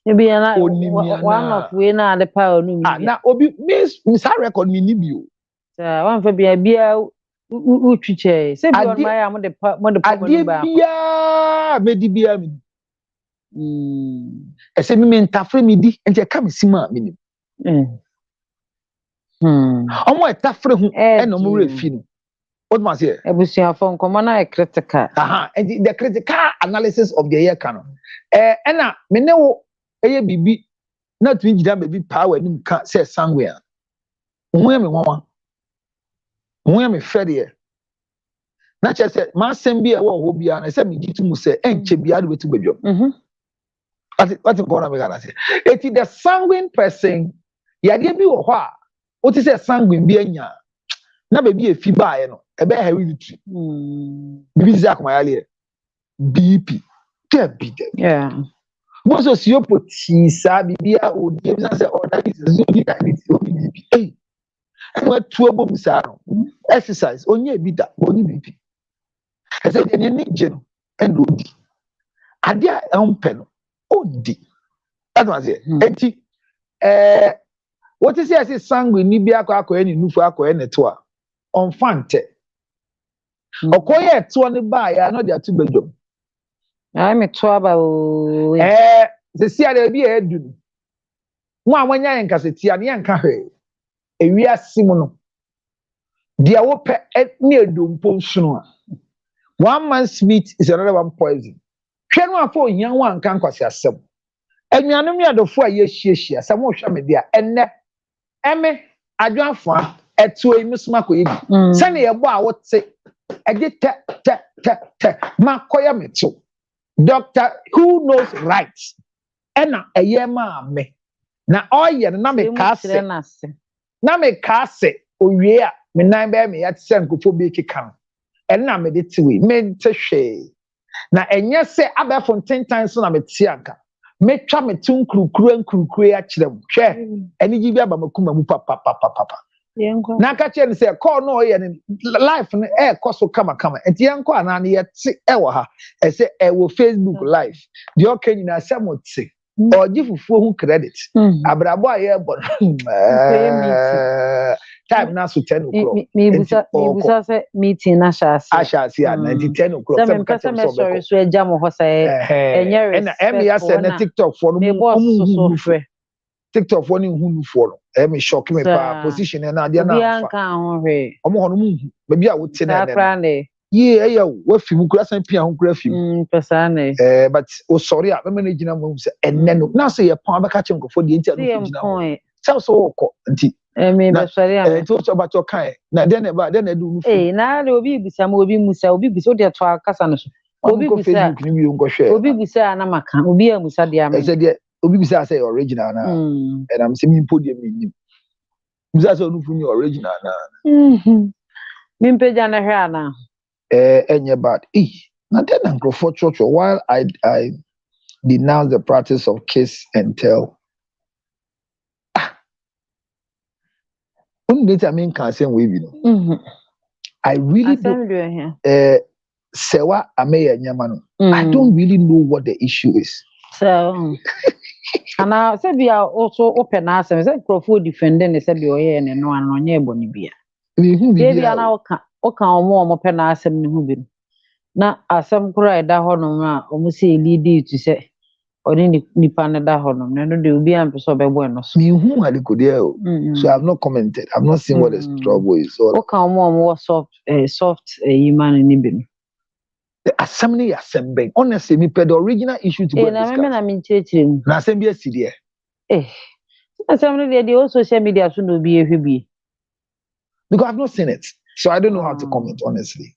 maybe one of we na the power no na obi miss record me ni bio one for bia utwiche say bi on my am the bia me di bia me ese me ntafre me di enti ka me sima me ni omo etafre hu e no mo refi no what must say ebusia fo nkomo na critical and the critical analysis of the year canon na me ne wo eye bibi na tu ngida baby power nim ka say somewhere wo ya me nwa wo ya me fede na che say ma sem bi e wo ho bia na say me gitu mu say enche bia de wetu badwom what important me gana say it is the sanguine person ya de bi wo ho a o ti say sanguine bi anya na baby e fi baaye no e be hereditary bibi zak mayale BP yeah most of your potisa bibia o dey say that is zoni diabetes o BP and what two abom sa no exercise onye bi da oni BP I said any nije no and odi ade a empe no odi that was it enti what is say sanguine ni bi akọ ni nufu akọ ne to a on fante okoye to ne ba ya no dey to bedwom me to about the see there be edu mo amanya yen kaseti ane yen ka hwe ewia simu no dia wo pe ne edompo nsuno a 1 man's meat is another one poison hwe no afọ yan wan kan kwase asem anuanom ya dofo a ye hiehyia sam wo hwa me dia enne eme adwanfo eto emisma ko yegi sane ye bo a wote ege te makoya meto doctor who knows right ena eyema me na oye na me kase owie a me nan be me yat sen kofo be keka ena me de tiwe me tehwe na enye se abefo 10 times na me tianka me twa me tun kurukuru ya kirem hwe eni gi bi aba makuma mu papa na ka che ne se call no oye ne life ne koso kama enti yanko ana ne yete ewo ha ese ewo Facebook live de okenyi na samote oji fufuo hu credit abrabo aye bon time na so 10 o'clock me busa se meeting na shasi at 10 o'clock some person me sorry so ejam ho say enye na em ya se na TikTok for no TikTok for ni hu for no me shock me pa position na dia na fa kan ho hwe omo ho no mu ba bia wo te na na ye eya wa fi mu kura san pia ho kura fi pesane but o sorry a me na gina mo se enne no na so ye pon abeka che nkofo de ntia no gina ho so so ko nti Me be sorry am. It was about your kind. Na then do no. Na le obi bisa ma obi musa de to akasa no so. Obi bisa Facebook ni bi unko share. Obi bisa na maka. Obi a musa de am. I said obi bisa say original na. And I'm saying podium ni. Bisa say onu funi original na. Me peja na hwe ana. Enye bad. Na then nkrofo church while I denounce the practice of kiss and tell. I mean, can say we I really don't. Sewa ameya nyamano. I don't really know what the issue is. So, and I said we are also open as I said, Crawford defending the said you're here and no one on your bonny beer. Maybe an hour more open as some new. Now, as some cry that honor almost say lead to say. Nipa na da hono no de obi ampe so be bueno so me hu ade kodie so I've not commented. I've not seen what the trouble is. So o kan mo soft human ni bi the assembly honestly me the original issue to go discuss na me chechire na assembly asi there assembly dey on social media so no bi ehwe because I've not seen it, so I don't know how to comment honestly.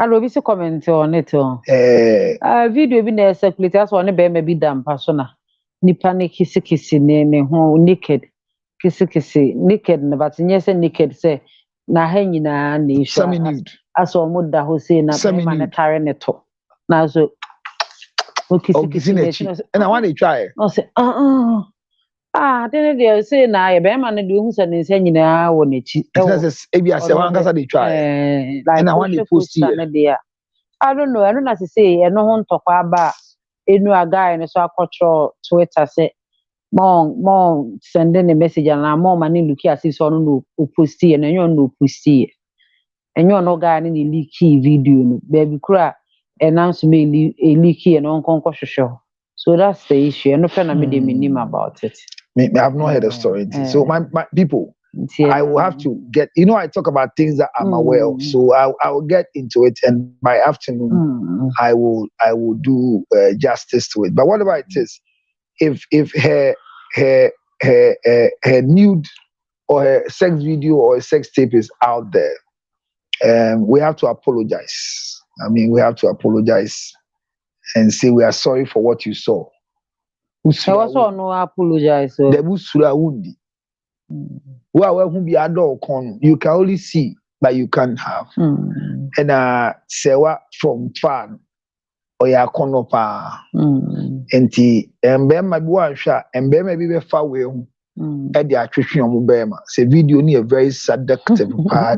I will be comment on it. Video be na circulate as one be me bi dam pasona. Nipa ne kisi ne ho naked. Kisi naked na but nye se naked say na ha nyina na isha. As o da ho say na be ma na tare ne to. Na so o kisi ne. And I want to try. No say then they say na e be ma na de hu se ne se nyina wo na chi. Ebi ase wan kasa dey try. Like and I want to post here. I don't know as I say no ho ntokwa aba enu aga ne so akotro Twitter say mom sending a message and mom mani look as if so no post here and you no post here. And you no guy ni leaky video no baby kura announce me a leaky and on show. So that's the issue. And no friend me dey minim about it. Me I've not heard a story. So my people, I will have to get, I talk about things that I'm aware of. So I will get into it, and by afternoon, I will do justice to it. But whatever it is, if her nude or her sex video or a sex tape is out there, we have to apologize. I mean, we have to apologize and say we are sorry for what you saw. I also no apologize. The busura wundi. You can only see, but you can't have. And sewa from fan or ya kono pa. Enti mbema bi wan hwa mbema bi be fa we hu e de atwetwe omo bema. Say video ni a very seductive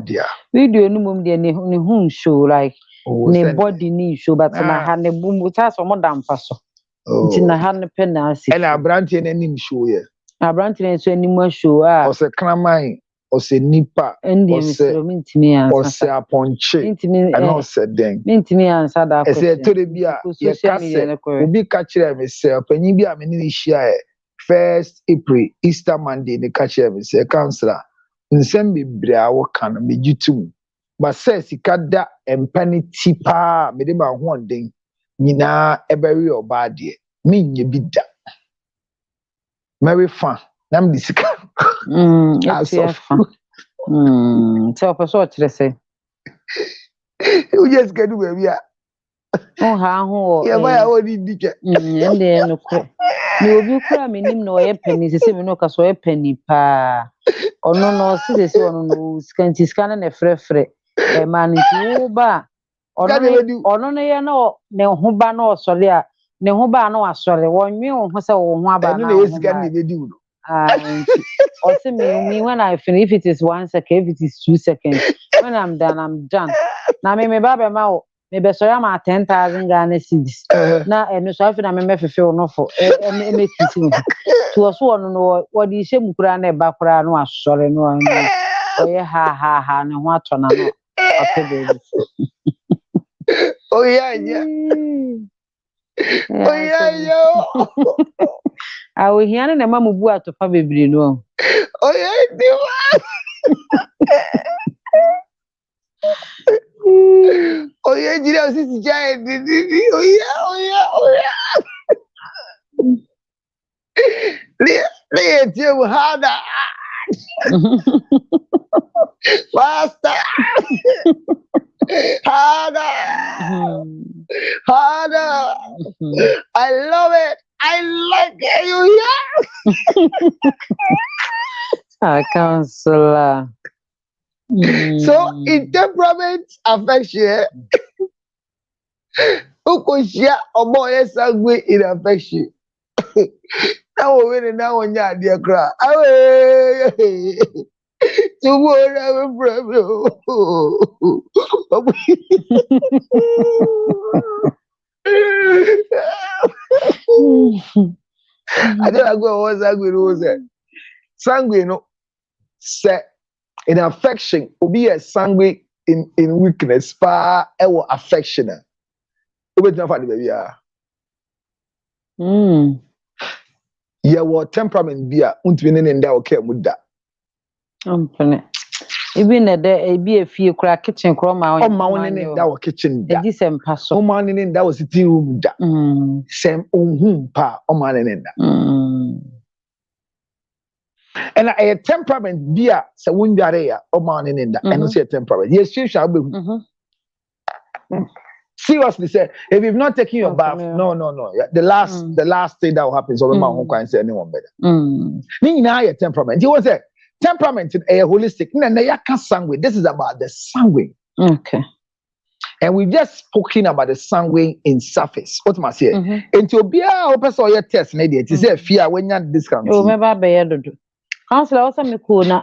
dia. Video no mum de ne hu show like ne body ni show but na ha ne bum ta so mo dampa so. Nti na ha ne penalty. And abrantie na nim show ye. Abrantie na so anim show a. O se kraman, o se nipa, o se aponche. And o se den. Mintimi answer that question. E se to de bia ye kase obi ka kire me se opanyi bia me ni hia e 1st April Easter Monday ne ka kire me se counselor nsem bebre a wo kan me gitum. But say sika da empani tipa me de ma ho den nyina eberi oba de me nye bi da very fun nam di sika so so kire say you just get do we a ha ho ya ba ya woni dike ende no ko ni obi kura menim na oye pani se me no ka so oye pani pa ono no se ono no scan na frefre e man nti ba ono no ye no ne ho ba na osore a ne ho ba na wasore wonwe ho se wo ho aba na no scan ni be di uno or see me when I finish, if it is 1 second, if it is 2 seconds, when I'm done, I'm done. Now me baba ma me so am 10,000 Ghana cedis. Na no so afi na me feel no for me titi. To so no what di shemu kura na ba kura no asore no oye ha ne ho atona no apebe. Oh yeah. Oh yeah. I will hear na mamu bu atofa bebiri no. Oh yeah, oh yeah, jira sisi giant. Oh yeah. Le tell hada. Master. Harder. Harder. I love it. I like you. Yeah. Counselor. So in temperament affection, Ukoshia or boy sanguine in affection. Now we're now on your dear cry. Tomorrow I will I don't go what sanguine sanguine no set in affection will be a sanguine in weakness far our affection. Wait for the baby. Yeah, what temperament be a untwinning in that okay muda. Even a day, be a few crack kitchen chroma on mountain in that kitchen. The decent pass on morning in that was a tea room. Same on whom pa on morning in that. And a temperament be a so when you are there on morning in that. And say a temperament. Yes, you shall be. Seriously, say if you've not taken your bath, no. The last thing that will happen is over my home can't say anyone better. Now your temperament. You was say temperament in a holistic. This is about the sanguine. Okay. And we just spoken about the sanguine in surface. What must I say? Into be a person your test, lady. It is a fear when you discount. Oh, remember by do. Counselor also me cool na.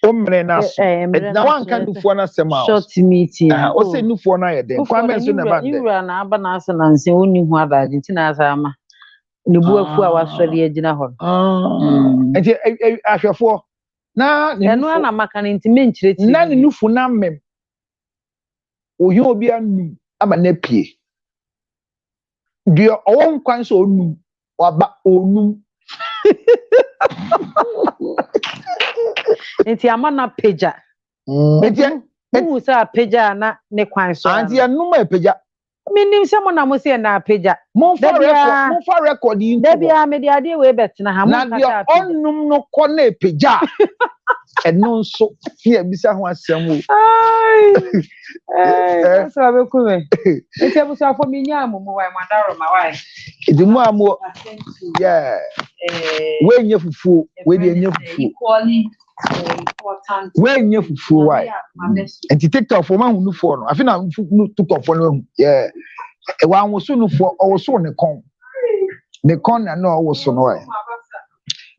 Now one can do for us short meeting. Also, no for na yet. Kwa mention about you ran abanas and say only one that Argentina sama. The boy who was sorry agina hon. And as your for now, no one am making intimate. None new for nam. Oh, you be a new. I'm a nephew. Do your own counsel new or back or new. It's a man of pager. Who say a pager na ne kwan so. Auntie, a number pager. Meaning someone I must say na pager. More for record in Debia media day way better na na dia onum no kone pager. And no so here bisa ho asem o. So be ku me. It's able to for me nya mumu why mandaro ma why. Idi mu amo. Yeah. When you fufu, we dey nya fufu. Equally important. When you fufu why? And to take off for man who for no. I feel na took off for no. Yeah. E wa woso no for o woso ne kon. Ne kon na no woso no why.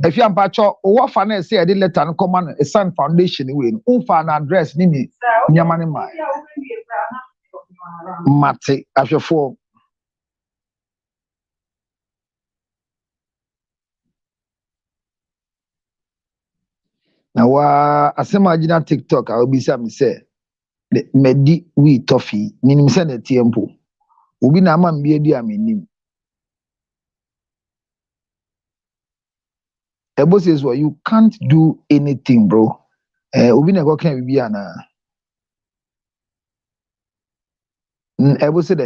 If you am pacho o fa na say e dey letter no come a Sun Foundation we no. Unfa na address ni nyama ne mai. Mate afefo. Now, asema jina TikTok, I will be saying, say, medi we toffee, meaning send a tempo. Ubi na man be a dear meaning. Ebo says, well, you can't do anything, bro. Ubi na go can be ana. Ebo said,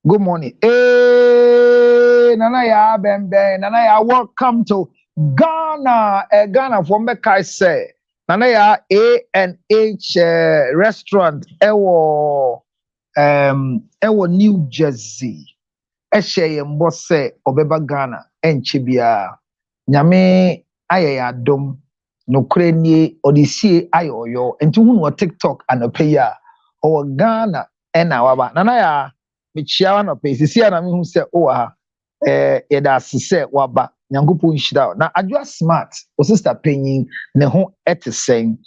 good morning. Hey, Nana ya bembe, Nana ya welcome to Ghana, Ghana from Mekai say, Nana ya A&H restaurant, ewo New Jersey. Eshe yembo se obeba Ghana, enchibia. Nyame aye ya dom, no krenye, odisi aye oyo, enti hunu wa TikTok anopeya, owa Ghana, ena waba. Nana ya, michiawa no pe, sisi ya nami hu se owa, yeda sise waba. Nyangupu nshida na adwa smart o sister penyin ne ho etesen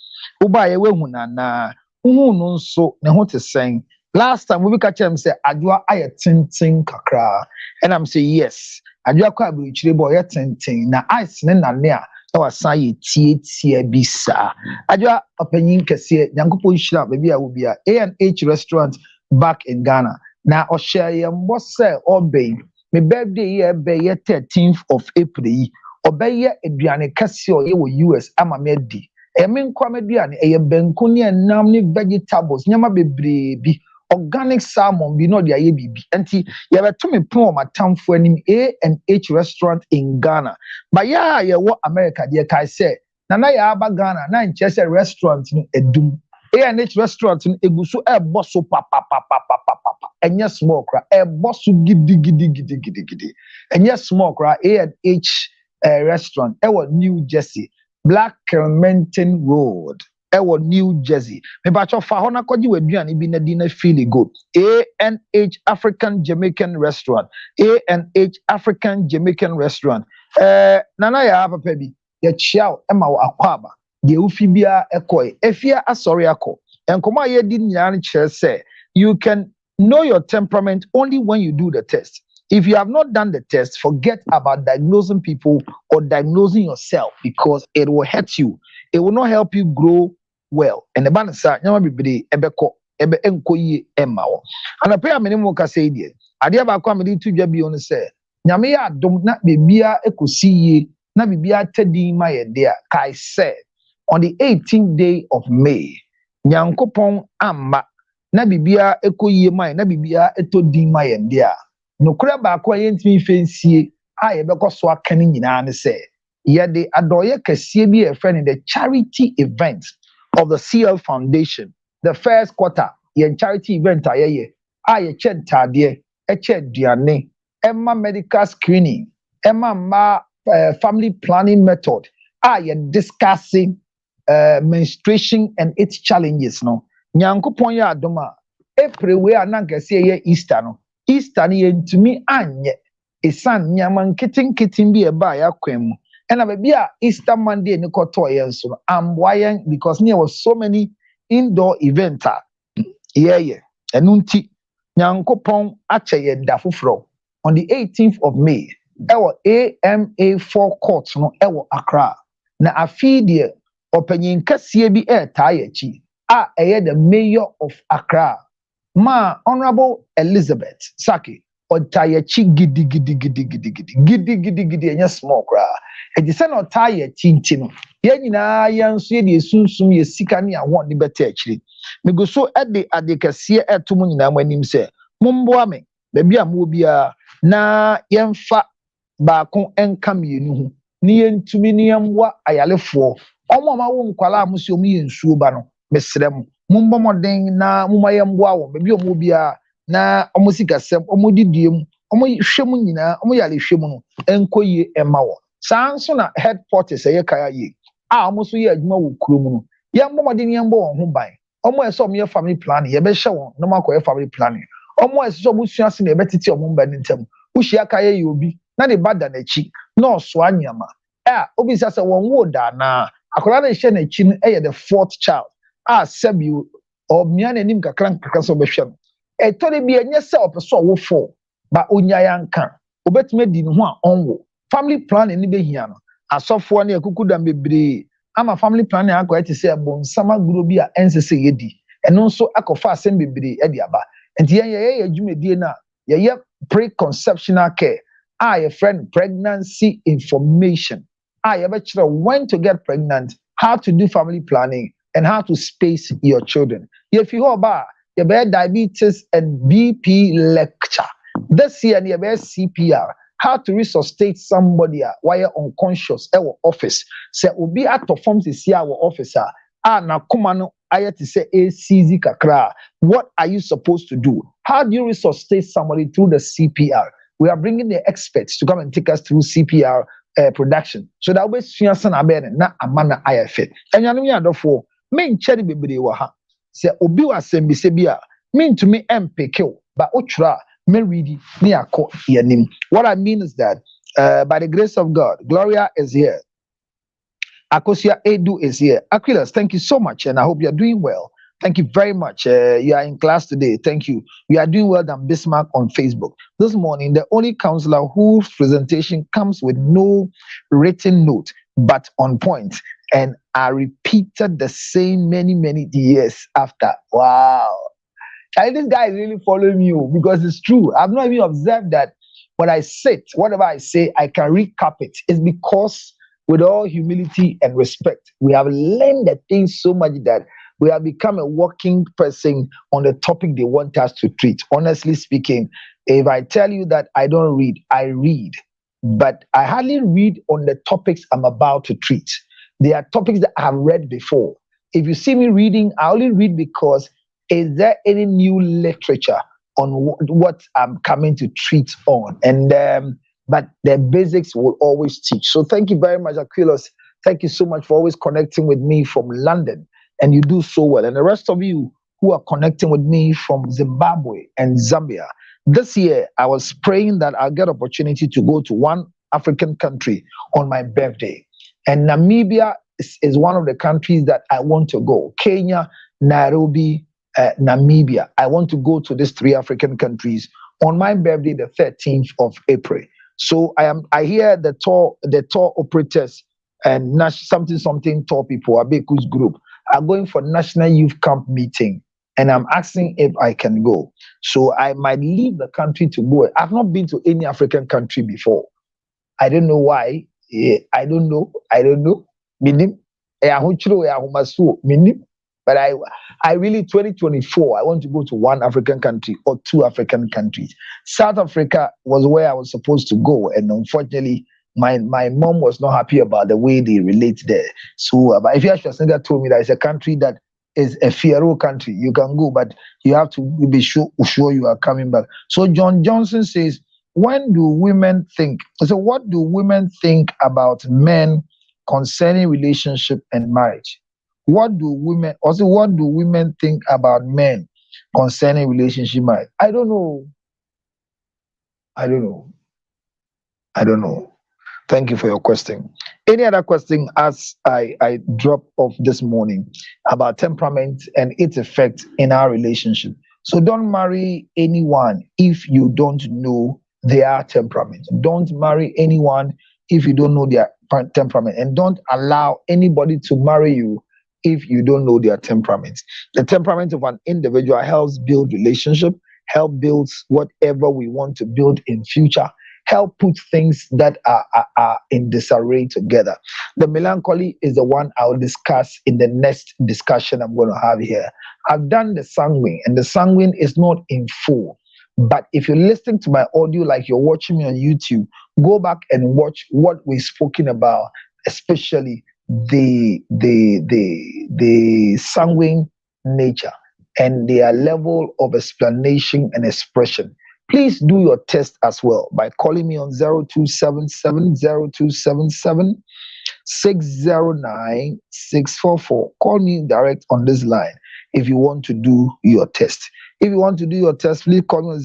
uba ye wehu na hu no nso ne ho tesen last time we be catch am say adwa aye tintin kakra and I'm say yes adwa kwa abuchire boy ye tintin na ice ne nane a e wasan ye tie bisa adwa openyin kese nyangupu nshida baby a wo bia A&H restaurant back in Ghana na o share ye mbo say obey my birthday year be 13th of April. Obey aduane kase o ye wo US ama me di. E me nkwa me aduane e ye benku ne nam ne vegetables nyama bebre bi. organic salmon be no dia ye bibi. Enti ye beto me pon my town for anim A&H restaurant in Ghana. But yeah, ye wo America dey kai say na ya aba Ghana na nche say restaurant ni edum. A&H restaurant ni egusu e bosso pa pa pa pa pa pa pa. Enye small kra e bosso gidi. Enye small kra A&H restaurant e wo New Jersey, Black Clementon Road. Ewo New Jersey. Me bacho fa ho na kwaji waduane bi na di na feel good. A&H African Jamaican Restaurant. A&H African Jamaican Restaurant. Nana ya papa bi ya chiao ema wo akwaba. De ufi bia ekoi. Efia asori akọ. Enkomo ye di nyina ne kire say you can know your temperament only when you do the test. If you have not done the test, forget about diagnosing people or diagnosing yourself because it will hurt you. It will not help you grow well. And the ban sa nyama bibiri ebeko ebe enko yi emma wo. Ana pe amene mo ka say die. Ade ba kwa amede tu dwa bi on say nyame ya adom na bibia ekosi yi na bibia tadi ma ye de kai said on the 18th day of May nyankopon amma na bibia ekoyi ma na bibia etodi ma ye de nokura ba kwa ye ntimi fensie a ye beko so aka ni nyina ne say ye de adoye kase bi e friend in the charity event of the CL Foundation, the first quarter, yen charity event ye chentade, duane, Emma medical screening, Emma family planning method, discussing menstruation and its challenges no. Nyankopon ya adoma, April we ananka say Easter no. Easter ni yentumi anye, esan nyaman kitin bi eba ya kwemu. And maybe Easter Monday ni koto yen so I'm why because there was so many indoor events yeah enunti nyankopon ache ye da foforo on the 18th of May ewo AMA4 court no ewo Accra na afidie opanyin kase bi tayechi the mayor of Accra ma Honorable Elizabeth Saki otayechi gidi enya small kra e say no tie tinti no ye nyina ya nso ye de sunsum ye sika ne awon ne beta akiri me go so ade kase etom nyina manim say momboa me ba bia mo bia na yemfa baako enka mienu hu ne yentumi ne yemwa ayalefo omo ma wo nkwala amusi omu ye nsuo ba no mesrem mombo moden na moma yemboa wo ba bia mo bia na omo sikasem omo didiem omo hwemu nyina omo yale hwemu no enkoye ema wo sanso na headquarters ye kaya ye omo so ye adwuma wo kurom no yembo moden yembo won ho ban omo eso omo ye family planning ye be hye won no makoye family planning omo eso omo suase na ye betiti omo ban ntem uhia kaya ye obi na de bada na chi no so anyama obi sase won wo da na akola na hye na chi no the fourth child sebi o mia na nim kakran so be hwe no etore bi enye se opeso wo fo ba onya yanka obetime di ne ho a onwo family planning ni behia no asofo na ekukuda bebre ama family planning akwa eti se bonsama guro bi a ensese yedi eno nso akofa asem bebre e di aba enti ye adwumedie na ye preconceptional care your friend pregnancy information ye be kire when to get pregnant, how to do family planning and how to space your children. If you go ba you be diabetes and BP lecture. This year you be CPR, how to resuscitate somebody while unconscious our office. Say obi at perform this year our officer. Na kuma no ayati say ACZ kakra. What are you supposed to do? How do you resuscitate somebody through the CPR? We are bringing the experts to come and take us through CPR production. So that we see us na amana IFA. And you know therefore men cherry bebre wa ha. Say obi wa sembi se bia mean to me mpeke but otra me ready ni akọ yanim. What I mean is that by the grace of God, Gloria is here. Akosia Edu is here. Aquilas, thank you so much, and I hope you are doing well. Thank you very much. You are in class today. Thank you. You are doing well than Bismarck on Facebook. This morning, the only counselor whose presentation comes with no written note, but on point. And I repeated the same many years after. Wow. And this guy is really following you because it's true. I've not even observed that when I sit, whatever I say, I can recap it. It's because with all humility and respect, we have learned the things so much that We have become a walking person on the topic they want us to treat. Honestly speaking, if I tell you that I don't read, I read, but I hardly read on the topics I'm about to treat. They are topics that I have read before. If you see me reading, I only read because is there any new literature on what I'm coming to treat on? And but the basics will always teach. So thank you very much, Aquilos. Thank you so much for always connecting with me from London, and you do so well. And the rest of you who are connecting with me from Zimbabwe and Zambia. This year, I was praying that I'll get opportunity to go to one African country on my birthday. And Namibia is one of the countries that I want to go. Kenya, Nairobi, Namibia. I want to go to these 3 African countries on my birthday, the 13th of April. So I hear the tour operators and something tour people, Abeku's group, are going for National Youth Camp meeting. And I'm asking if I can go. So I might leave the country to go. I've not been to any African country before. I don't know why. I don't know. Minim. But I really, 2024, I want to go to one African country or 2 African countries. South Africa was where I was supposed to go. And unfortunately, my mom was not happy about the way they relate there. So, but if you actually told me that it's a country that is a Pharaoh country, you can go, but you have to be sure you are coming back. So John Johnson says, when do women think? So what do women think about men concerning relationship and marriage? What do women think about men concerning relationship marriage? I don't know. Thank you for your question. Any other question as I drop off this morning about temperament and its effect in our relationship? So don't marry anyone if you don't know their temperament. Don't marry anyone if you don't know their temperament. And don't allow anybody to marry you if you don't know their temperament. The temperament of an individual helps build relationship, help builds whatever we want to build in future, help put things that are in disarray together. The melancholy is the one I'll discuss in the next discussion I'm going to have here. I've done the sanguine, and the sanguine is not in full. But if you're listening to my audio like you're watching me on YouTube, go back and watch what we've spoken about, especially the sanguine nature and their level of explanation and expression. Please do your test as well by calling me on 0277-609-644. Call me direct on this line if you want to do your test. If you want to do your test, please call me on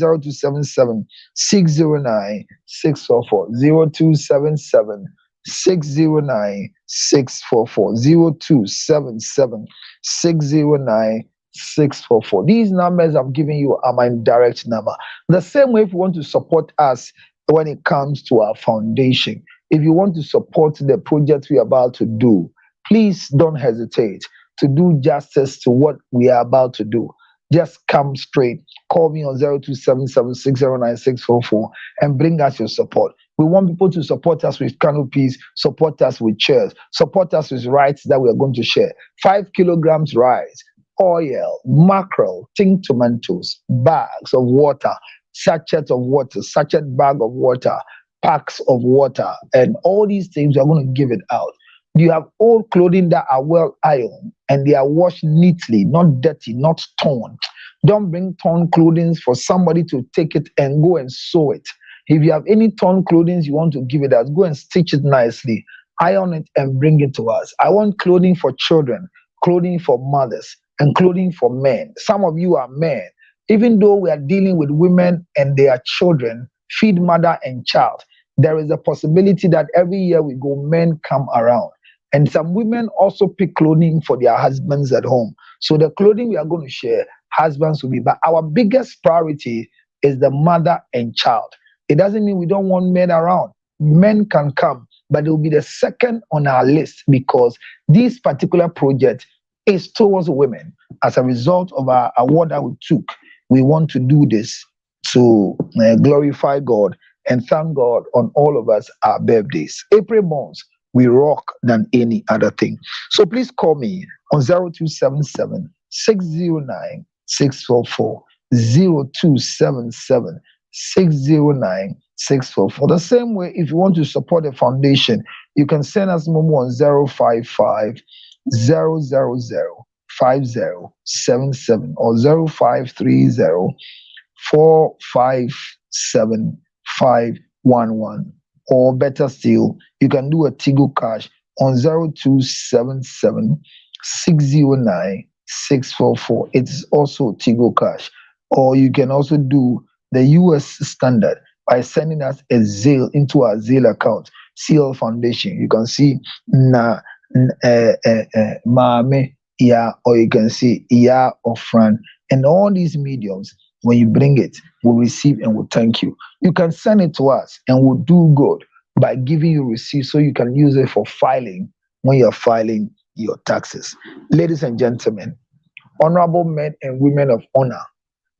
0277-609-644. 0277-609-644. 0277-609-644. These numbers I'm giving you are my direct number. The same way, if you want to support us when it comes to our foundation, if you want to support the project we're about to do, please don't hesitate to do justice to what we are about to do. Just come straight. Call me on 0277-609-644 and bring us your support. We want people to support us with canopies, support us with chairs, support us with rice that we are going to share. 5 kilograms rice, oil, mackerel, tin tomatoes, bags of water, sachet of water, sachet bag of water, packs of water, and all these things, we are going to give it out. You have old clothing that are well ironed and they are washed neatly, not dirty, not torn. Don't bring torn clothing for somebody to take it and go and sew it. If you have any torn clothing you want to give it us, go and stitch it nicely, iron it and bring it to us. I want clothing for children, clothing for mothers, and clothing for men. Some of you are men. Even though we are dealing with women and their children, feed mother and child, there is a possibility that every year we go, men come around. And some women also pick clothing for their husbands at home. So the clothing we are going to share, husbands will be. But our biggest priority is the mother and child. It doesn't mean we don't want men around. Men can come, but it will be the second on our list because this particular project is towards women. As a result of our award that we took, we want to do this to glorify God and thank God on all of us our birthdays. April months, we rock than any other thing. So please call me on 0277 609 644. 0277 609 644. The same way, if you want to support the foundation, you can send us Momo on 055 000 5077 or 0530 457 511. Or better still, you can do a Tigo Cash on 0277 609 644. It's also Tigo Cash. Or you can also do the US standard by sending us a Zelle into our Zelle account, CL Foundation. You can see Mame, Ya, or you can see Ya or Fran. And all these mediums, when you bring it, we'll receive and we'll thank you. You can send it to us and we'll do good by giving you receipts so you can use it for filing when you're filing your taxes. Ladies and gentlemen, honorable men and women of honor,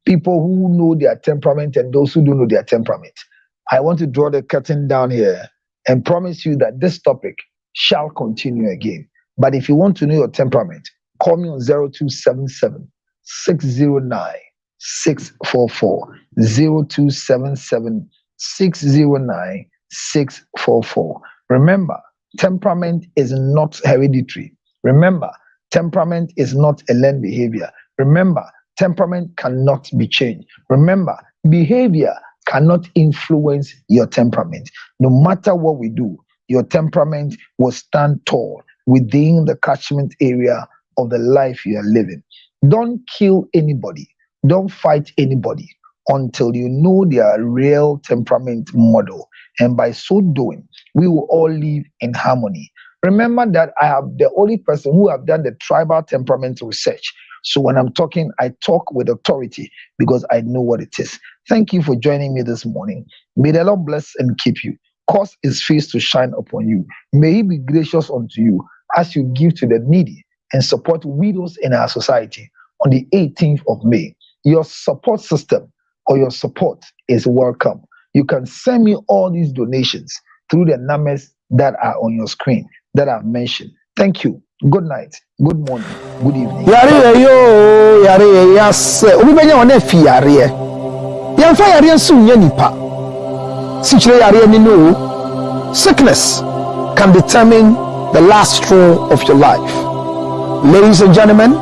people who know their temperament and those who don't know their temperament, I want to draw the curtain down here and promise you that this topic shall continue again. But if you want to know your temperament, call me on 0277 609 644. 0277 609 644. Remember, temperament is not hereditary. Remember, temperament is not a learned behavior. Remember, temperament cannot be changed. Remember, behavior cannot influence your temperament. No matter what we do, your temperament will stand tall within the catchment area of the life you are living. Don't kill anybody. Don't fight anybody until you know their real temperament model. And by so doing, we will all live in harmony. Remember that I am the only person who have done the tribal temperament research. So when I'm talking, I talk with authority because I know what it is. Thank you for joining me this morning. May the Lord bless and keep you. Cause his face to shine upon you. May he be gracious unto you as you give to the needy and support widows in our society on the 18th of May. Your support system or your support is welcome. You can send me all these donations through the numbers that are on your screen that I've mentioned. Thank you. Good night. Good morning. Good evening. Yare yo, yare yes. Obi benya one fi yare. Yamfa yare nso nya nipa. Sichire yare ni no. Sickness can determine the last straw of your life. Ladies and gentlemen,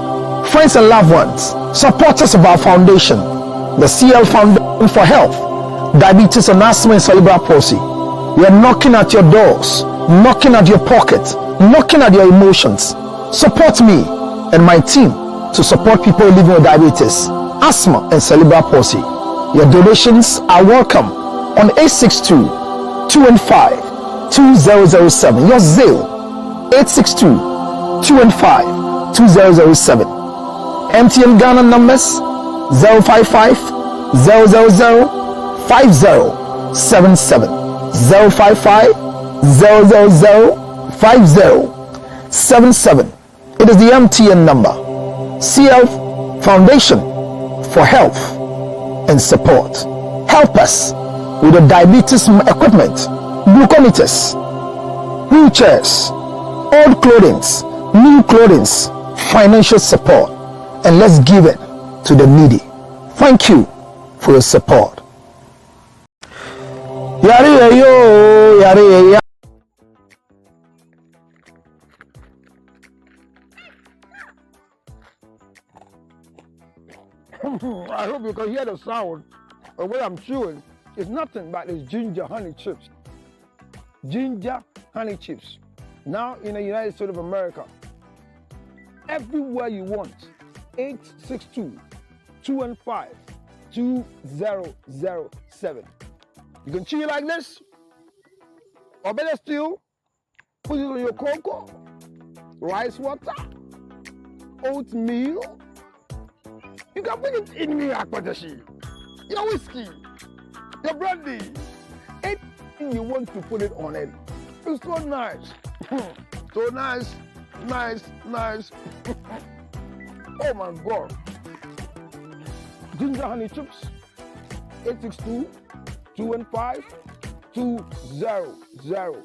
friends and loved ones, supporters of our foundation, the CL Foundation for Health, Diabetes and Asthma and Cerebral Palsy. We are knocking at your doors, knocking at your pocket, knocking at your emotions. Support me and my team to support people living with diabetes, asthma, and cerebral palsy. Your donations are welcome on 862-215-2007. Your Zelle, 862-215-2007. MTN Ghana numbers 055 000 5077. 055 000 5077. It is the MTN number. CL Foundation for Health and Support. Help us with the diabetes equipment, glucometers, wheelchairs, old clothing, new clothing, financial support, and let's give it to the needy. Thank you for your support. Yare yo, yare ya. I hope you can hear the sound of what I'm chewing. It's nothing but it's ginger honey chips. Ginger honey chips. Now in the United States of America, everywhere you want, 862-215-2007. You can chew it like this, or better still, put it on your cocoa, rice water, oatmeal. You can put it in your akpatashi, your whiskey, your brandy, anything you want to put it on it. It's so nice. So nice, nice, nice. Oh my God. Ginger honey chips, 862-215-2007.